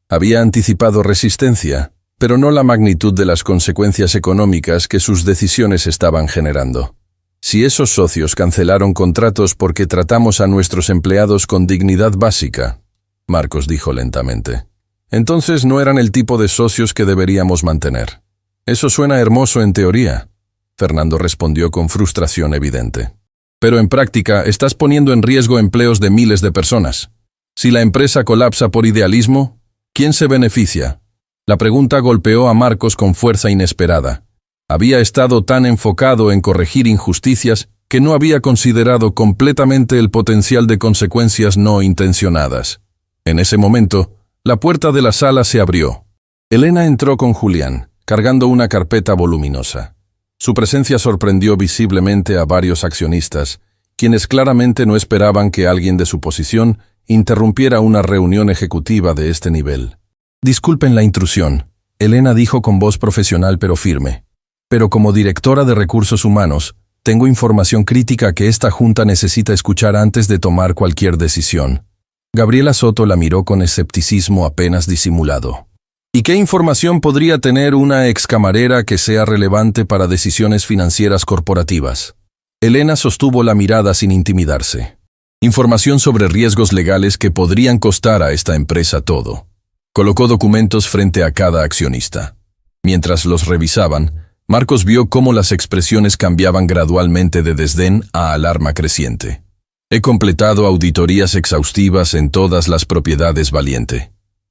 Había anticipado resistencia, pero no la magnitud de las consecuencias económicas que sus decisiones estaban generando. Si esos socios cancelaron contratos porque tratamos a nuestros empleados con dignidad básica, Marcos dijo lentamente, entonces no eran el tipo de socios que deberíamos mantener. Eso suena hermoso en teoría, Fernando respondió con frustración evidente. Pero en práctica estás poniendo en riesgo empleos de miles de personas. Si la empresa colapsa por idealismo, ¿quién se beneficia? La pregunta golpeó a Marcos con fuerza inesperada. Había estado tan enfocado en corregir injusticias que no había considerado completamente el potencial de consecuencias no intencionadas. En ese momento, la puerta de la sala se abrió. Elena entró con Julián, cargando una carpeta voluminosa. Su presencia sorprendió visiblemente a varios accionistas, quienes claramente no esperaban que alguien de su posición interrumpiera una reunión ejecutiva de este nivel. Disculpen la intrusión, Elena dijo con voz profesional pero firme. Pero como directora de recursos humanos, tengo información crítica que esta junta necesita escuchar antes de tomar cualquier decisión. Gabriela Soto la miró con escepticismo apenas disimulado. ¿Y qué información podría tener una excamarera que sea relevante para decisiones financieras corporativas? Elena sostuvo la mirada sin intimidarse. Información sobre riesgos legales que podrían costar a esta empresa todo. Colocó documentos frente a cada accionista. Mientras los revisaban, Marcos vio cómo las expresiones cambiaban gradualmente de desdén a alarma creciente. He completado auditorías exhaustivas en todas las propiedades Valiente.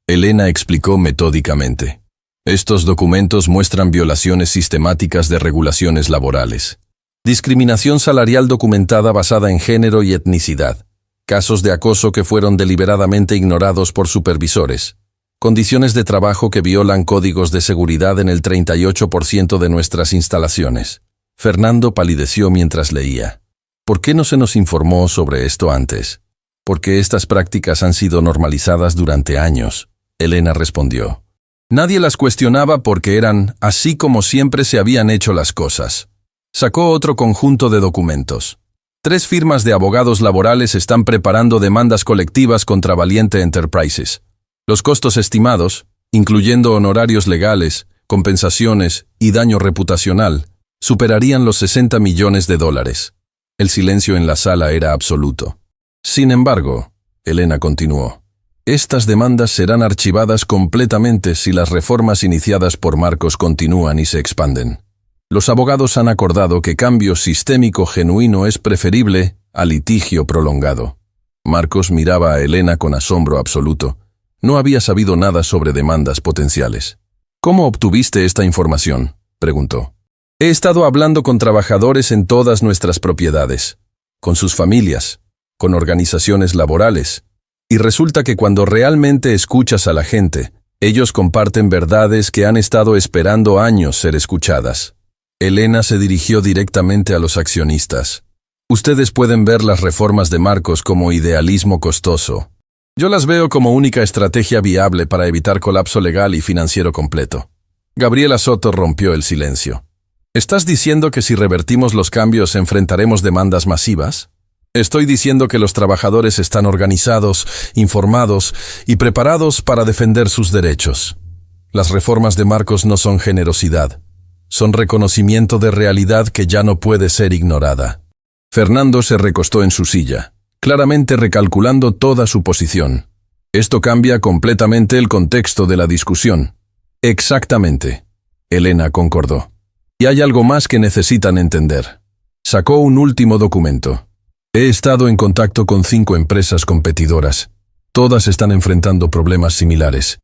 Elena explicó metódicamente. Estos documentos muestran violaciones sistemáticas de regulaciones laborales. Discriminación salarial documentada basada en género y etnicidad. Casos de acoso que fueron deliberadamente ignorados por supervisores. Condiciones de trabajo que violan códigos de seguridad en el 38% de nuestras instalaciones. Fernando palideció mientras leía. ¿Por qué no se nos informó sobre esto antes? Porque estas prácticas han sido normalizadas durante años, Elena respondió. Nadie las cuestionaba porque eran así como siempre se habían hecho las cosas. Sacó otro conjunto de documentos. 3 firmas de abogados laborales están preparando demandas colectivas contra Valiente Enterprises. Los costos estimados, incluyendo honorarios legales, compensaciones y daño reputacional, superarían los 60 millones de dólares. El silencio en la sala era absoluto. Sin embargo, Elena continuó, estas demandas serán archivadas completamente si las reformas iniciadas por Marcos continúan y se expanden. Los abogados han acordado que cambio sistémico genuino es preferible a litigio prolongado. Marcos miraba a Elena con asombro absoluto. No había sabido nada sobre demandas potenciales. ¿Cómo obtuviste esta información?, preguntó. He estado hablando con trabajadores en todas nuestras propiedades, con sus familias, con organizaciones laborales, y resulta que cuando realmente escuchas a la gente, ellos comparten verdades que han estado esperando años ser escuchadas. Elena se dirigió directamente a los accionistas. Ustedes pueden ver las reformas de Marcos como idealismo costoso. Yo las veo como única estrategia viable para evitar colapso legal y financiero completo. Gabriela Soto rompió el silencio. ¿Estás diciendo que si revertimos los cambios enfrentaremos demandas masivas? Estoy diciendo que los trabajadores están organizados, informados y preparados para defender sus derechos. Las reformas de Marcos no son generosidad. Son reconocimiento de realidad que ya no puede ser ignorada. Fernando se recostó en su silla, claramente recalculando toda su posición. Esto cambia completamente el contexto de la discusión. Exactamente. Elena concordó. Y hay algo más que necesitan entender. Sacó un último documento. He estado en contacto con 5 empresas competidoras. Todas están enfrentando problemas similares.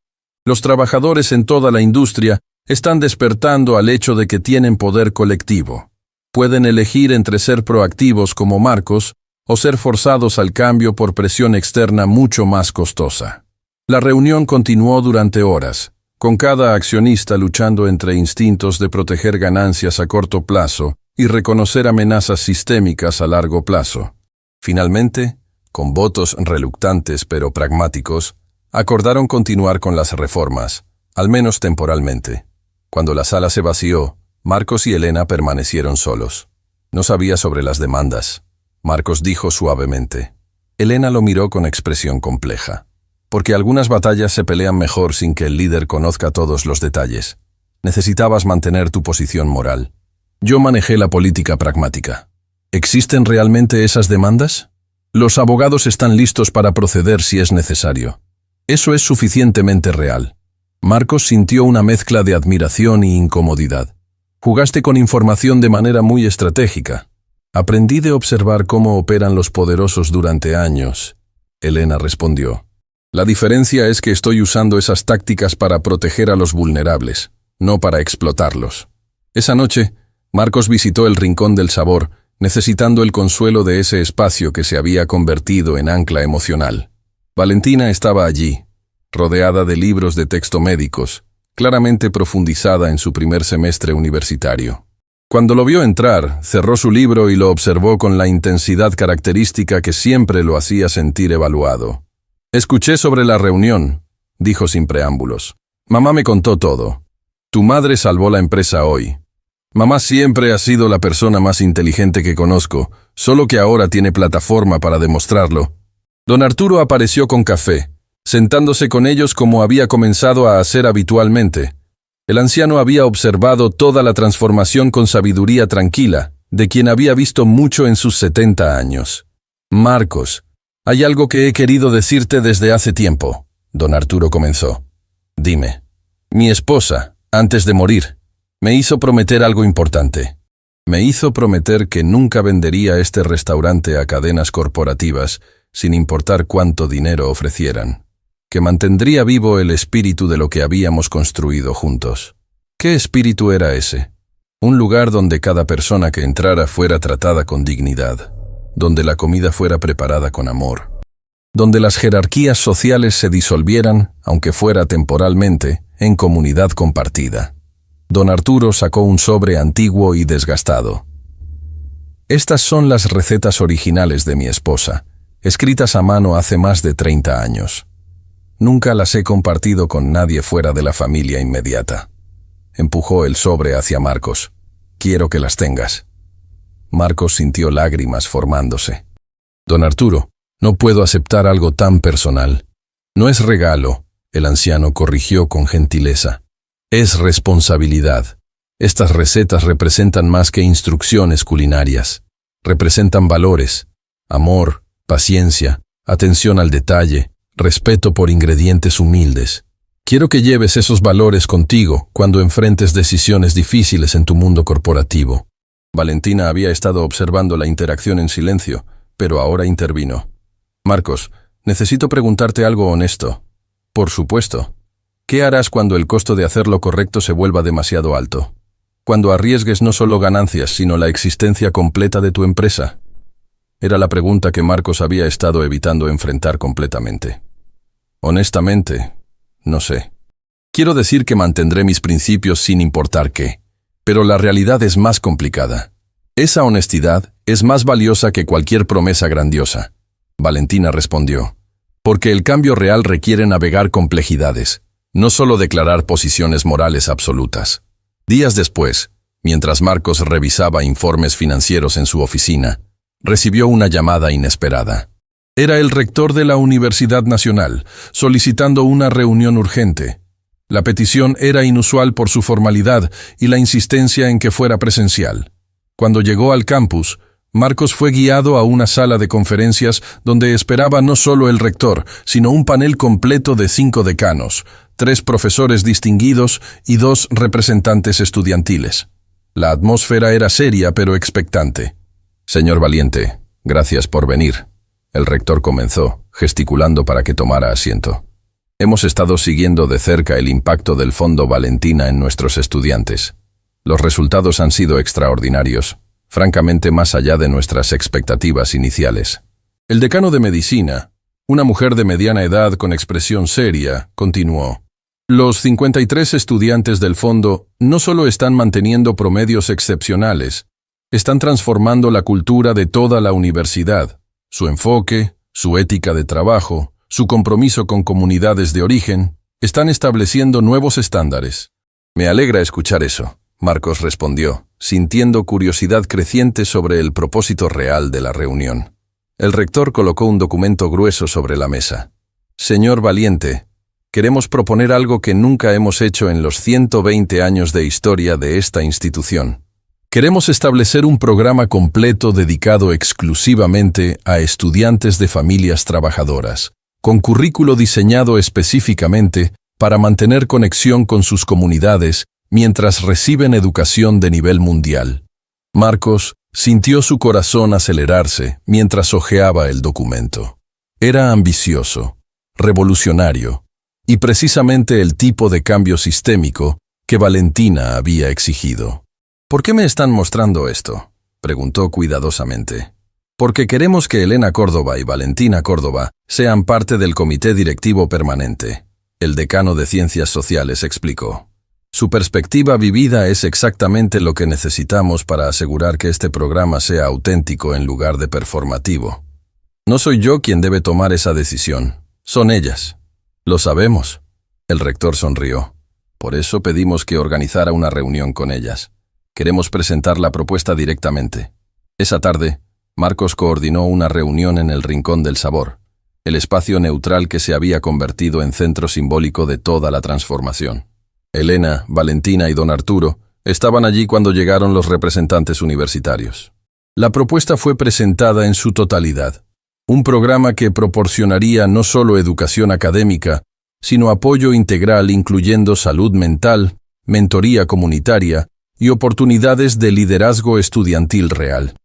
Los trabajadores en toda la industria están despertando al hecho de que tienen poder colectivo. Pueden elegir entre ser proactivos como Marcos o ser forzados al cambio por presión externa mucho más costosa. La reunión continuó durante horas, con cada accionista luchando entre instintos de proteger ganancias a corto plazo y reconocer amenazas sistémicas a largo plazo. Finalmente, con votos reluctantes pero pragmáticos, acordaron continuar con las reformas, al menos temporalmente. Cuando la sala se vació, Marcos y Elena permanecieron solos. No sabía sobre las demandas. Marcos dijo suavemente. Elena lo miró con expresión compleja. Porque algunas batallas se pelean mejor sin que el líder conozca todos los detalles. Necesitabas mantener tu posición moral. Yo manejé la política pragmática. ¿Existen realmente esas demandas? Los abogados están listos para proceder si es necesario. Eso es suficientemente real. Marcos sintió una mezcla de admiración y incomodidad. Jugaste con información de manera muy estratégica. Aprendí de observar cómo operan los poderosos durante años. Elena respondió. La diferencia es que estoy usando esas tácticas para proteger a los vulnerables, no para explotarlos. Esa noche, Marcos visitó el Rincón del Sabor, necesitando el consuelo de ese espacio que se había convertido en ancla emocional. Valentina estaba allí, rodeada de libros de texto médicos, claramente profundizada en su primer semestre universitario. Cuando lo vio entrar, cerró su libro y lo observó con la intensidad característica que siempre lo hacía sentir evaluado. Escuché sobre la reunión, dijo sin preámbulos. Mamá me contó todo. Tu madre salvó la empresa hoy. Mamá siempre ha sido la persona más inteligente que conozco, solo que ahora tiene plataforma para demostrarlo. Don Arturo apareció con café, sentándose con ellos como había comenzado a hacer habitualmente. El anciano había observado toda la transformación con sabiduría tranquila, de quien había visto mucho en sus 70 años. Marcos, hay algo que he querido decirte desde hace tiempo, don Arturo comenzó. Dime. Mi esposa, antes de morir, me hizo prometer algo importante. Me hizo prometer que nunca vendería este restaurante a cadenas corporativas, sin importar cuánto dinero ofrecieran. Que mantendría vivo el espíritu de lo que habíamos construido juntos. ¿Qué espíritu era ese? Un lugar donde cada persona que entrara fuera tratada con dignidad, donde la comida fuera preparada con amor, donde las jerarquías sociales se disolvieran, aunque fuera temporalmente, en comunidad compartida. Don Arturo sacó un sobre antiguo y desgastado. Estas son las recetas originales de mi esposa, escritas a mano hace más de 30 años. Nunca las he compartido con nadie fuera de la familia inmediata. Empujó el sobre hacia Marcos. Quiero que las tengas. Marcos sintió lágrimas formándose. Don Arturo, no puedo aceptar algo tan personal. No es regalo, el anciano corrigió con gentileza. Es responsabilidad. Estas recetas representan más que instrucciones culinarias. Representan valores, amor, paciencia, atención al detalle, respeto por ingredientes humildes. Quiero que lleves esos valores contigo cuando enfrentes decisiones difíciles en tu mundo corporativo. Valentina había estado observando la interacción en silencio, pero ahora intervino. Marcos, necesito preguntarte algo honesto. Por supuesto. ¿Qué harás cuando el costo de hacer lo correcto se vuelva demasiado alto? Cuando arriesgues no solo ganancias, sino la existencia completa de tu empresa. Era la pregunta que Marcos había estado evitando enfrentar completamente. Honestamente, no sé. Quiero decir que mantendré mis principios sin importar qué, pero la realidad es más complicada. Esa honestidad es más valiosa que cualquier promesa grandiosa. Valentina respondió. Porque el cambio real requiere navegar complejidades, no solo declarar posiciones morales absolutas. Días después, mientras Marcos revisaba informes financieros en su oficina, recibió una llamada inesperada. Era el rector de la Universidad Nacional, solicitando una reunión urgente. La petición era inusual por su formalidad y la insistencia en que fuera presencial. Cuando llegó al campus, Marcos fue guiado a una sala de conferencias donde esperaba no solo el rector, sino un panel completo de 5 decanos, 3 profesores distinguidos y 2 representantes estudiantiles. La atmósfera era seria pero expectante. «Señor Valiente, gracias por venir», el rector comenzó, gesticulando para que tomara asiento. «Hemos estado siguiendo de cerca el impacto del Fondo Valentina en nuestros estudiantes. Los resultados han sido extraordinarios, francamente más allá de nuestras expectativas iniciales». El decano de medicina, una mujer de mediana edad con expresión seria, continuó. «Los 53 estudiantes del fondo no solo están manteniendo promedios excepcionales, están transformando la cultura de toda la universidad, su enfoque, su ética de trabajo, su compromiso con comunidades de origen, están estableciendo nuevos estándares». «Me alegra escuchar eso», Marcos respondió, sintiendo curiosidad creciente sobre el propósito real de la reunión. El rector colocó un documento grueso sobre la mesa. «Señor Valiente, queremos proponer algo que nunca hemos hecho en los 120 años de historia de esta institución. Queremos establecer un programa completo dedicado exclusivamente a estudiantes de familias trabajadoras, con currículo diseñado específicamente para mantener conexión con sus comunidades mientras reciben educación de nivel mundial». Marcos sintió su corazón acelerarse mientras hojeaba el documento. Era ambicioso, revolucionario, y precisamente el tipo de cambio sistémico que Valentina había exigido. «¿Por qué me están mostrando esto?», preguntó cuidadosamente. «Porque queremos que Elena Córdoba y Valentina Córdoba sean parte del comité directivo permanente», el decano de Ciencias Sociales explicó. «Su perspectiva vivida es exactamente lo que necesitamos para asegurar que este programa sea auténtico en lugar de performativo. No soy yo quien debe tomar esa decisión, son ellas». «Lo sabemos», el rector sonrió. «Por eso pedimos que organizara una reunión con ellas. Queremos presentar la propuesta directamente». Esa tarde, Marcos coordinó una reunión en el Rincón del Sabor, el espacio neutral que se había convertido en centro simbólico de toda la transformación. Elena, Valentina y don Arturo estaban allí cuando llegaron los representantes universitarios. La propuesta fue presentada en su totalidad. Un programa que proporcionaría no solo educación académica, sino apoyo integral incluyendo salud mental, mentoría comunitaria y oportunidades de liderazgo estudiantil real.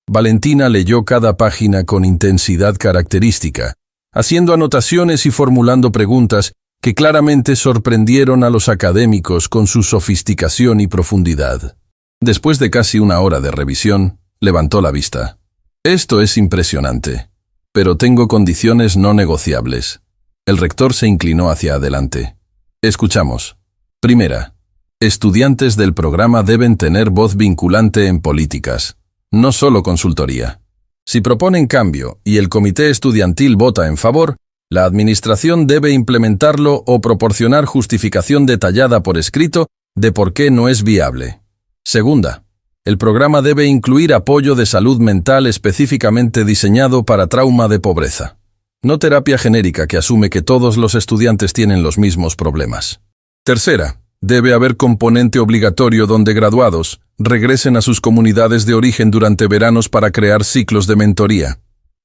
Valentina leyó cada página con intensidad característica, haciendo anotaciones y formulando preguntas que claramente sorprendieron a los académicos con su sofisticación y profundidad. Después de casi una hora de revisión, levantó la vista. «Esto es impresionante, pero tengo condiciones no negociables». El rector se inclinó hacia adelante. «Escuchamos. Primera, estudiantes del programa deben tener voz vinculante en políticas, no solo consultoría. Si proponen cambio y el comité estudiantil vota en favor, la administración debe implementarlo o proporcionar justificación detallada por escrito de por qué no es viable. Segunda, el programa debe incluir apoyo de salud mental específicamente diseñado para trauma de pobreza. No terapia genérica que asume que todos los estudiantes tienen los mismos problemas. Tercera, debe haber componente obligatorio donde graduados regresen a sus comunidades de origen durante veranos para crear ciclos de mentoría.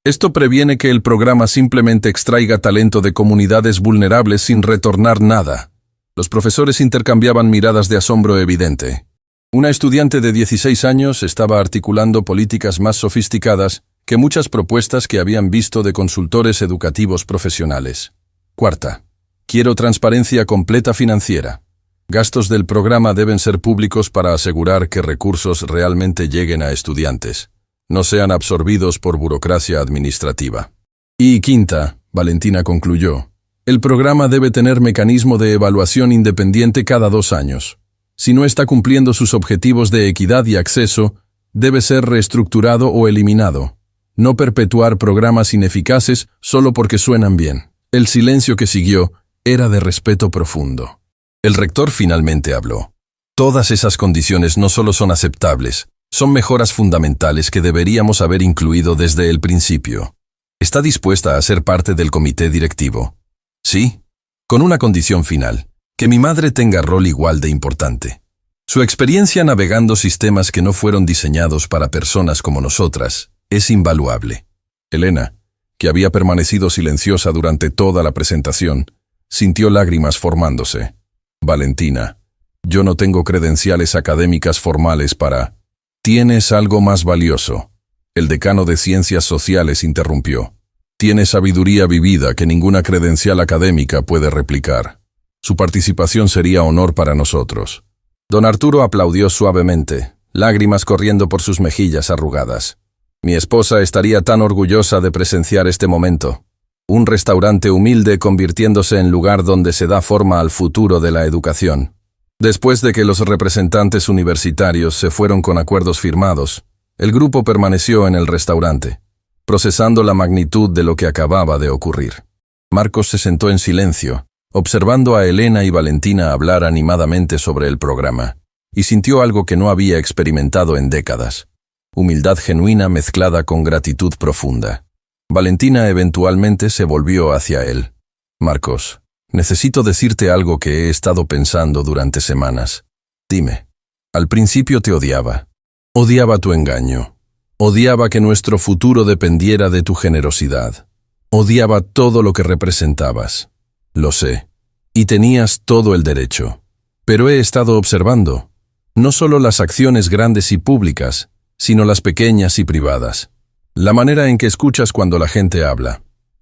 Esto previene que el programa simplemente extraiga talento de comunidades vulnerables sin retornar nada». Los profesores intercambiaban miradas de asombro evidente. Una estudiante de 16 años estaba articulando políticas más sofisticadas que muchas propuestas que habían visto de consultores educativos profesionales. Cuarta, quiero transparencia completa financiera. Gastos del programa deben ser públicos para asegurar que recursos realmente lleguen a estudiantes, no sean absorbidos por burocracia administrativa. Y quinta, Valentina concluyó, el programa debe tener mecanismo de evaluación independiente cada 2 años. Si no está cumpliendo sus objetivos de equidad y acceso, debe ser reestructurado o eliminado. No perpetuar programas ineficaces solo porque suenan bien. El silencio que siguió era de respeto profundo. El rector finalmente habló. Todas esas condiciones no solo son aceptables, son mejoras fundamentales que deberíamos haber incluido desde el principio. ¿Está dispuesta a ser parte del comité directivo? Sí, con una condición final, que mi madre tenga rol igual de importante. Su experiencia navegando sistemas que no fueron diseñados para personas como nosotras es invaluable. Elena, que había permanecido silenciosa durante toda la presentación, sintió lágrimas formándose. Valentina, yo no tengo credenciales académicas formales para... Tienes algo más valioso. El decano de Ciencias Sociales interrumpió. Tiene sabiduría vivida que ninguna credencial académica puede replicar. Su participación sería honor para nosotros. Don Arturo aplaudió suavemente, lágrimas corriendo por sus mejillas arrugadas. Mi esposa estaría tan orgullosa de presenciar este momento. Un restaurante humilde convirtiéndose en lugar donde se da forma al futuro de la educación. Después de que los representantes universitarios se fueron con acuerdos firmados, el grupo permaneció en el restaurante, procesando la magnitud de lo que acababa de ocurrir. Marcos se sentó en silencio, observando a Elena y Valentina hablar animadamente sobre el programa, y sintió algo que no había experimentado en décadas. Humildad genuina mezclada con gratitud profunda. Valentina eventualmente se volvió hacia él. Marcos, necesito decirte algo que he estado pensando durante semanas. Dime, al principio te odiaba. Odiaba tu engaño. Odiaba que nuestro futuro dependiera de tu generosidad. Odiaba todo lo que representabas. Lo sé. Y tenías todo el derecho. Pero he estado observando, no solo las acciones grandes y públicas, sino las pequeñas y privadas. La manera en que escuchas cuando la gente habla.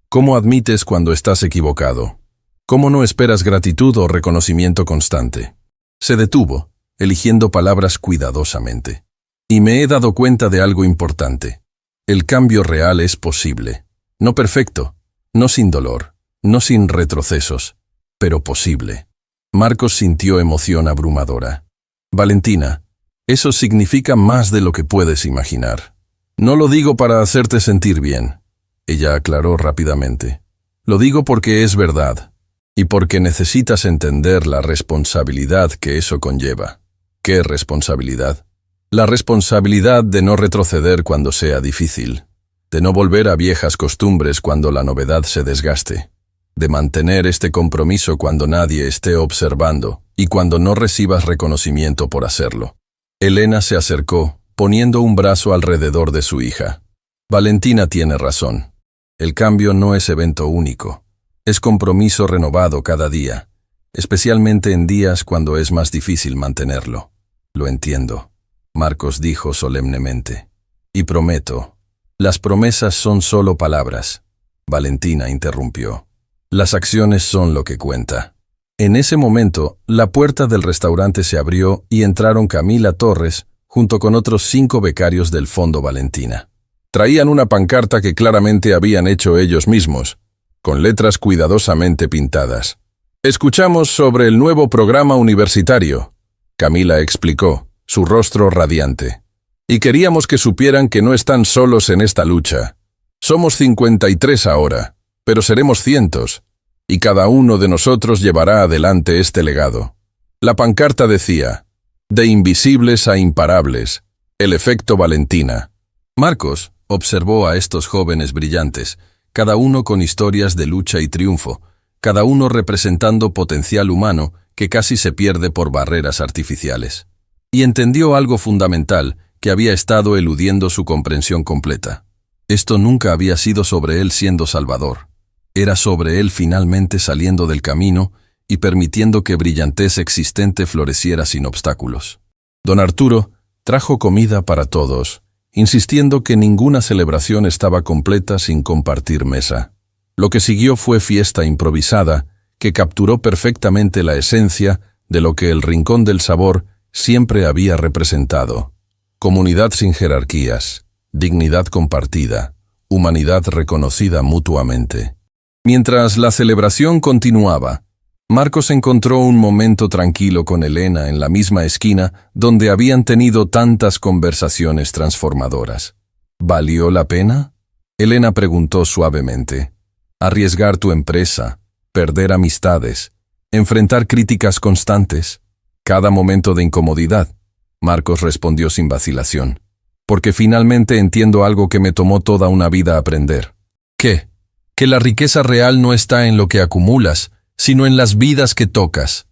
Cómo admites cuando estás equivocado. Cómo no esperas gratitud o reconocimiento constante. Se detuvo, eligiendo palabras cuidadosamente. Y me he dado cuenta de algo importante. El cambio real es posible. No perfecto, no sin dolor, no sin retrocesos, pero posible. Marcos sintió emoción abrumadora. Valentina, eso significa más de lo que puedes imaginar. No lo digo para hacerte sentir bien, ella aclaró rápidamente. Lo digo porque es verdad, y porque necesitas entender la responsabilidad que eso conlleva. ¿Qué responsabilidad? La responsabilidad de no retroceder cuando sea difícil, de no volver a viejas costumbres cuando la novedad se desgaste, de mantener este compromiso cuando nadie esté observando y cuando no recibas reconocimiento por hacerlo. Elena se acercó, poniendo un brazo alrededor de su hija. Valentina tiene razón. El cambio no es evento único. Es compromiso renovado cada día, especialmente en días cuando es más difícil mantenerlo. Lo entiendo, Marcos dijo solemnemente. Y prometo. Las promesas son solo palabras. Valentina interrumpió. Las acciones son lo que cuenta. En ese momento, la puerta del restaurante se abrió y entraron Camila Torres, junto con otros 5 becarios del Fondo Valentina. Traían una pancarta que claramente habían hecho ellos mismos, con letras cuidadosamente pintadas. Escuchamos sobre el nuevo programa universitario, Camila explicó, su rostro radiante. Y queríamos que supieran que no están solos en esta lucha. Somos 53 ahora, pero seremos cientos, y cada uno de nosotros llevará adelante este legado. La pancarta decía, de invisibles a imparables, el efecto Valentina. Marcos observó a estos jóvenes brillantes, cada uno con historias de lucha y triunfo, cada uno representando potencial humano que casi se pierde por barreras artificiales. Y entendió algo fundamental que había estado eludiendo su comprensión completa. Esto nunca había sido sobre él siendo salvador. Era sobre él finalmente saliendo del camino y permitiendo que brillantez existente floreciera sin obstáculos. Don Arturo trajo comida para todos, insistiendo que ninguna celebración estaba completa sin compartir mesa. Lo que siguió fue fiesta improvisada, que capturó perfectamente la esencia de lo que el Rincón del Sabor siempre había representado. Comunidad sin jerarquías, dignidad compartida, humanidad reconocida mutuamente. Mientras la celebración continuaba, Marcos encontró un momento tranquilo con Elena en la misma esquina donde habían tenido tantas conversaciones transformadoras. ¿Valió la pena? Elena preguntó suavemente. Arriesgar tu empresa, perder amistades, enfrentar críticas constantes, cada momento de incomodidad. Marcos respondió sin vacilación. Porque finalmente entiendo algo que me tomó toda una vida aprender. ¿Qué? Que la riqueza real no está en lo que acumulas, sino en las vidas que tocas.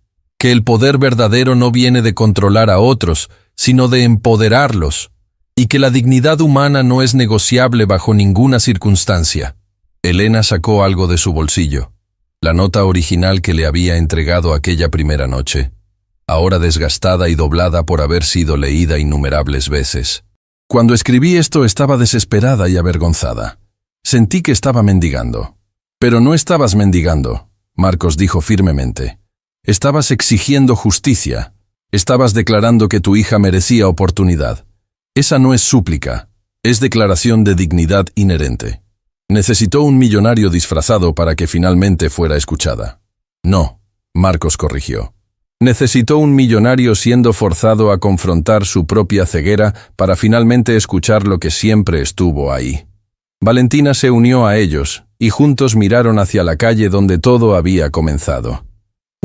que el poder verdadero no viene de controlar a otros, sino de empoderarlos, y que la dignidad humana no es negociable bajo ninguna circunstancia. Elena sacó algo de su bolsillo, la nota original que le había entregado aquella primera noche, ahora desgastada y doblada por haber sido leída innumerables veces. Cuando escribí esto estaba desesperada y avergonzada. Sentí que estaba mendigando. Pero no estabas mendigando, Marcos dijo firmemente. Estabas exigiendo justicia. Estabas declarando que tu hija merecía oportunidad. Esa no es súplica, es declaración de dignidad inherente. Necesitó un millonario disfrazado para que finalmente fuera escuchada. No, Marcos corrigió. Necesitó un millonario siendo forzado a confrontar su propia ceguera para finalmente escuchar lo que siempre estuvo ahí. Valentina se unió a ellos, y juntos miraron hacia la calle donde todo había comenzado.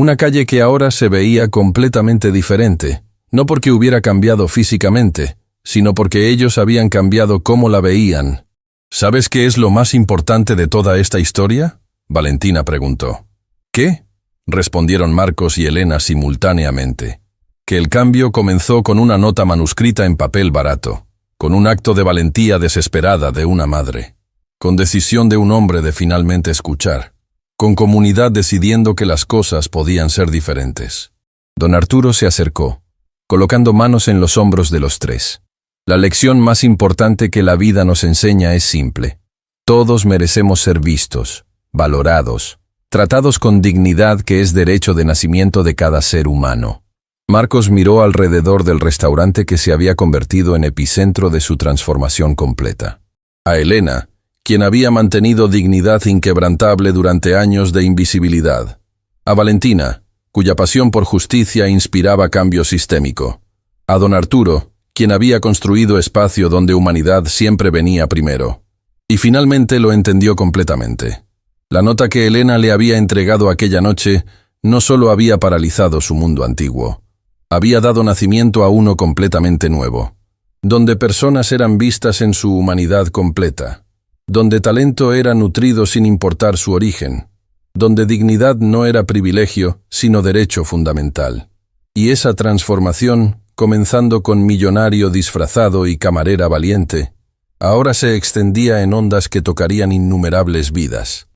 Una calle que ahora se veía completamente diferente, no porque hubiera cambiado físicamente, sino porque ellos habían cambiado cómo la veían. ¿Sabes qué es lo más importante de toda esta historia?, Valentina preguntó. ¿Qué?, respondieron Marcos y Elena simultáneamente. Que el cambio comenzó con una nota manuscrita en papel barato, con un acto de valentía desesperada de una madre, con decisión de un hombre de finalmente escuchar, con comunidad decidiendo que las cosas podían ser diferentes. Don Arturo se acercó, colocando manos en los hombros de los tres. La lección más importante que la vida nos enseña es simple. Todos merecemos ser vistos, valorados, tratados con dignidad, que es derecho de nacimiento de cada ser humano. Marcos miró alrededor del restaurante que se había convertido en epicentro de su transformación completa. A Elena, quien había mantenido dignidad inquebrantable durante años de invisibilidad. A Valentina, cuya pasión por justicia inspiraba cambio sistémico. A don Arturo, quien había construido espacio donde humanidad siempre venía primero. Y finalmente lo entendió completamente. La nota que Elena le había entregado aquella noche no solo había paralizado su mundo antiguo, había dado nacimiento a uno completamente nuevo, donde personas eran vistas en su humanidad completa, donde talento era nutrido sin importar su origen, donde dignidad no era privilegio, sino derecho fundamental. Y esa transformación, comenzando con millonario disfrazado y camarera valiente, ahora se extendía en ondas que tocarían innumerables vidas.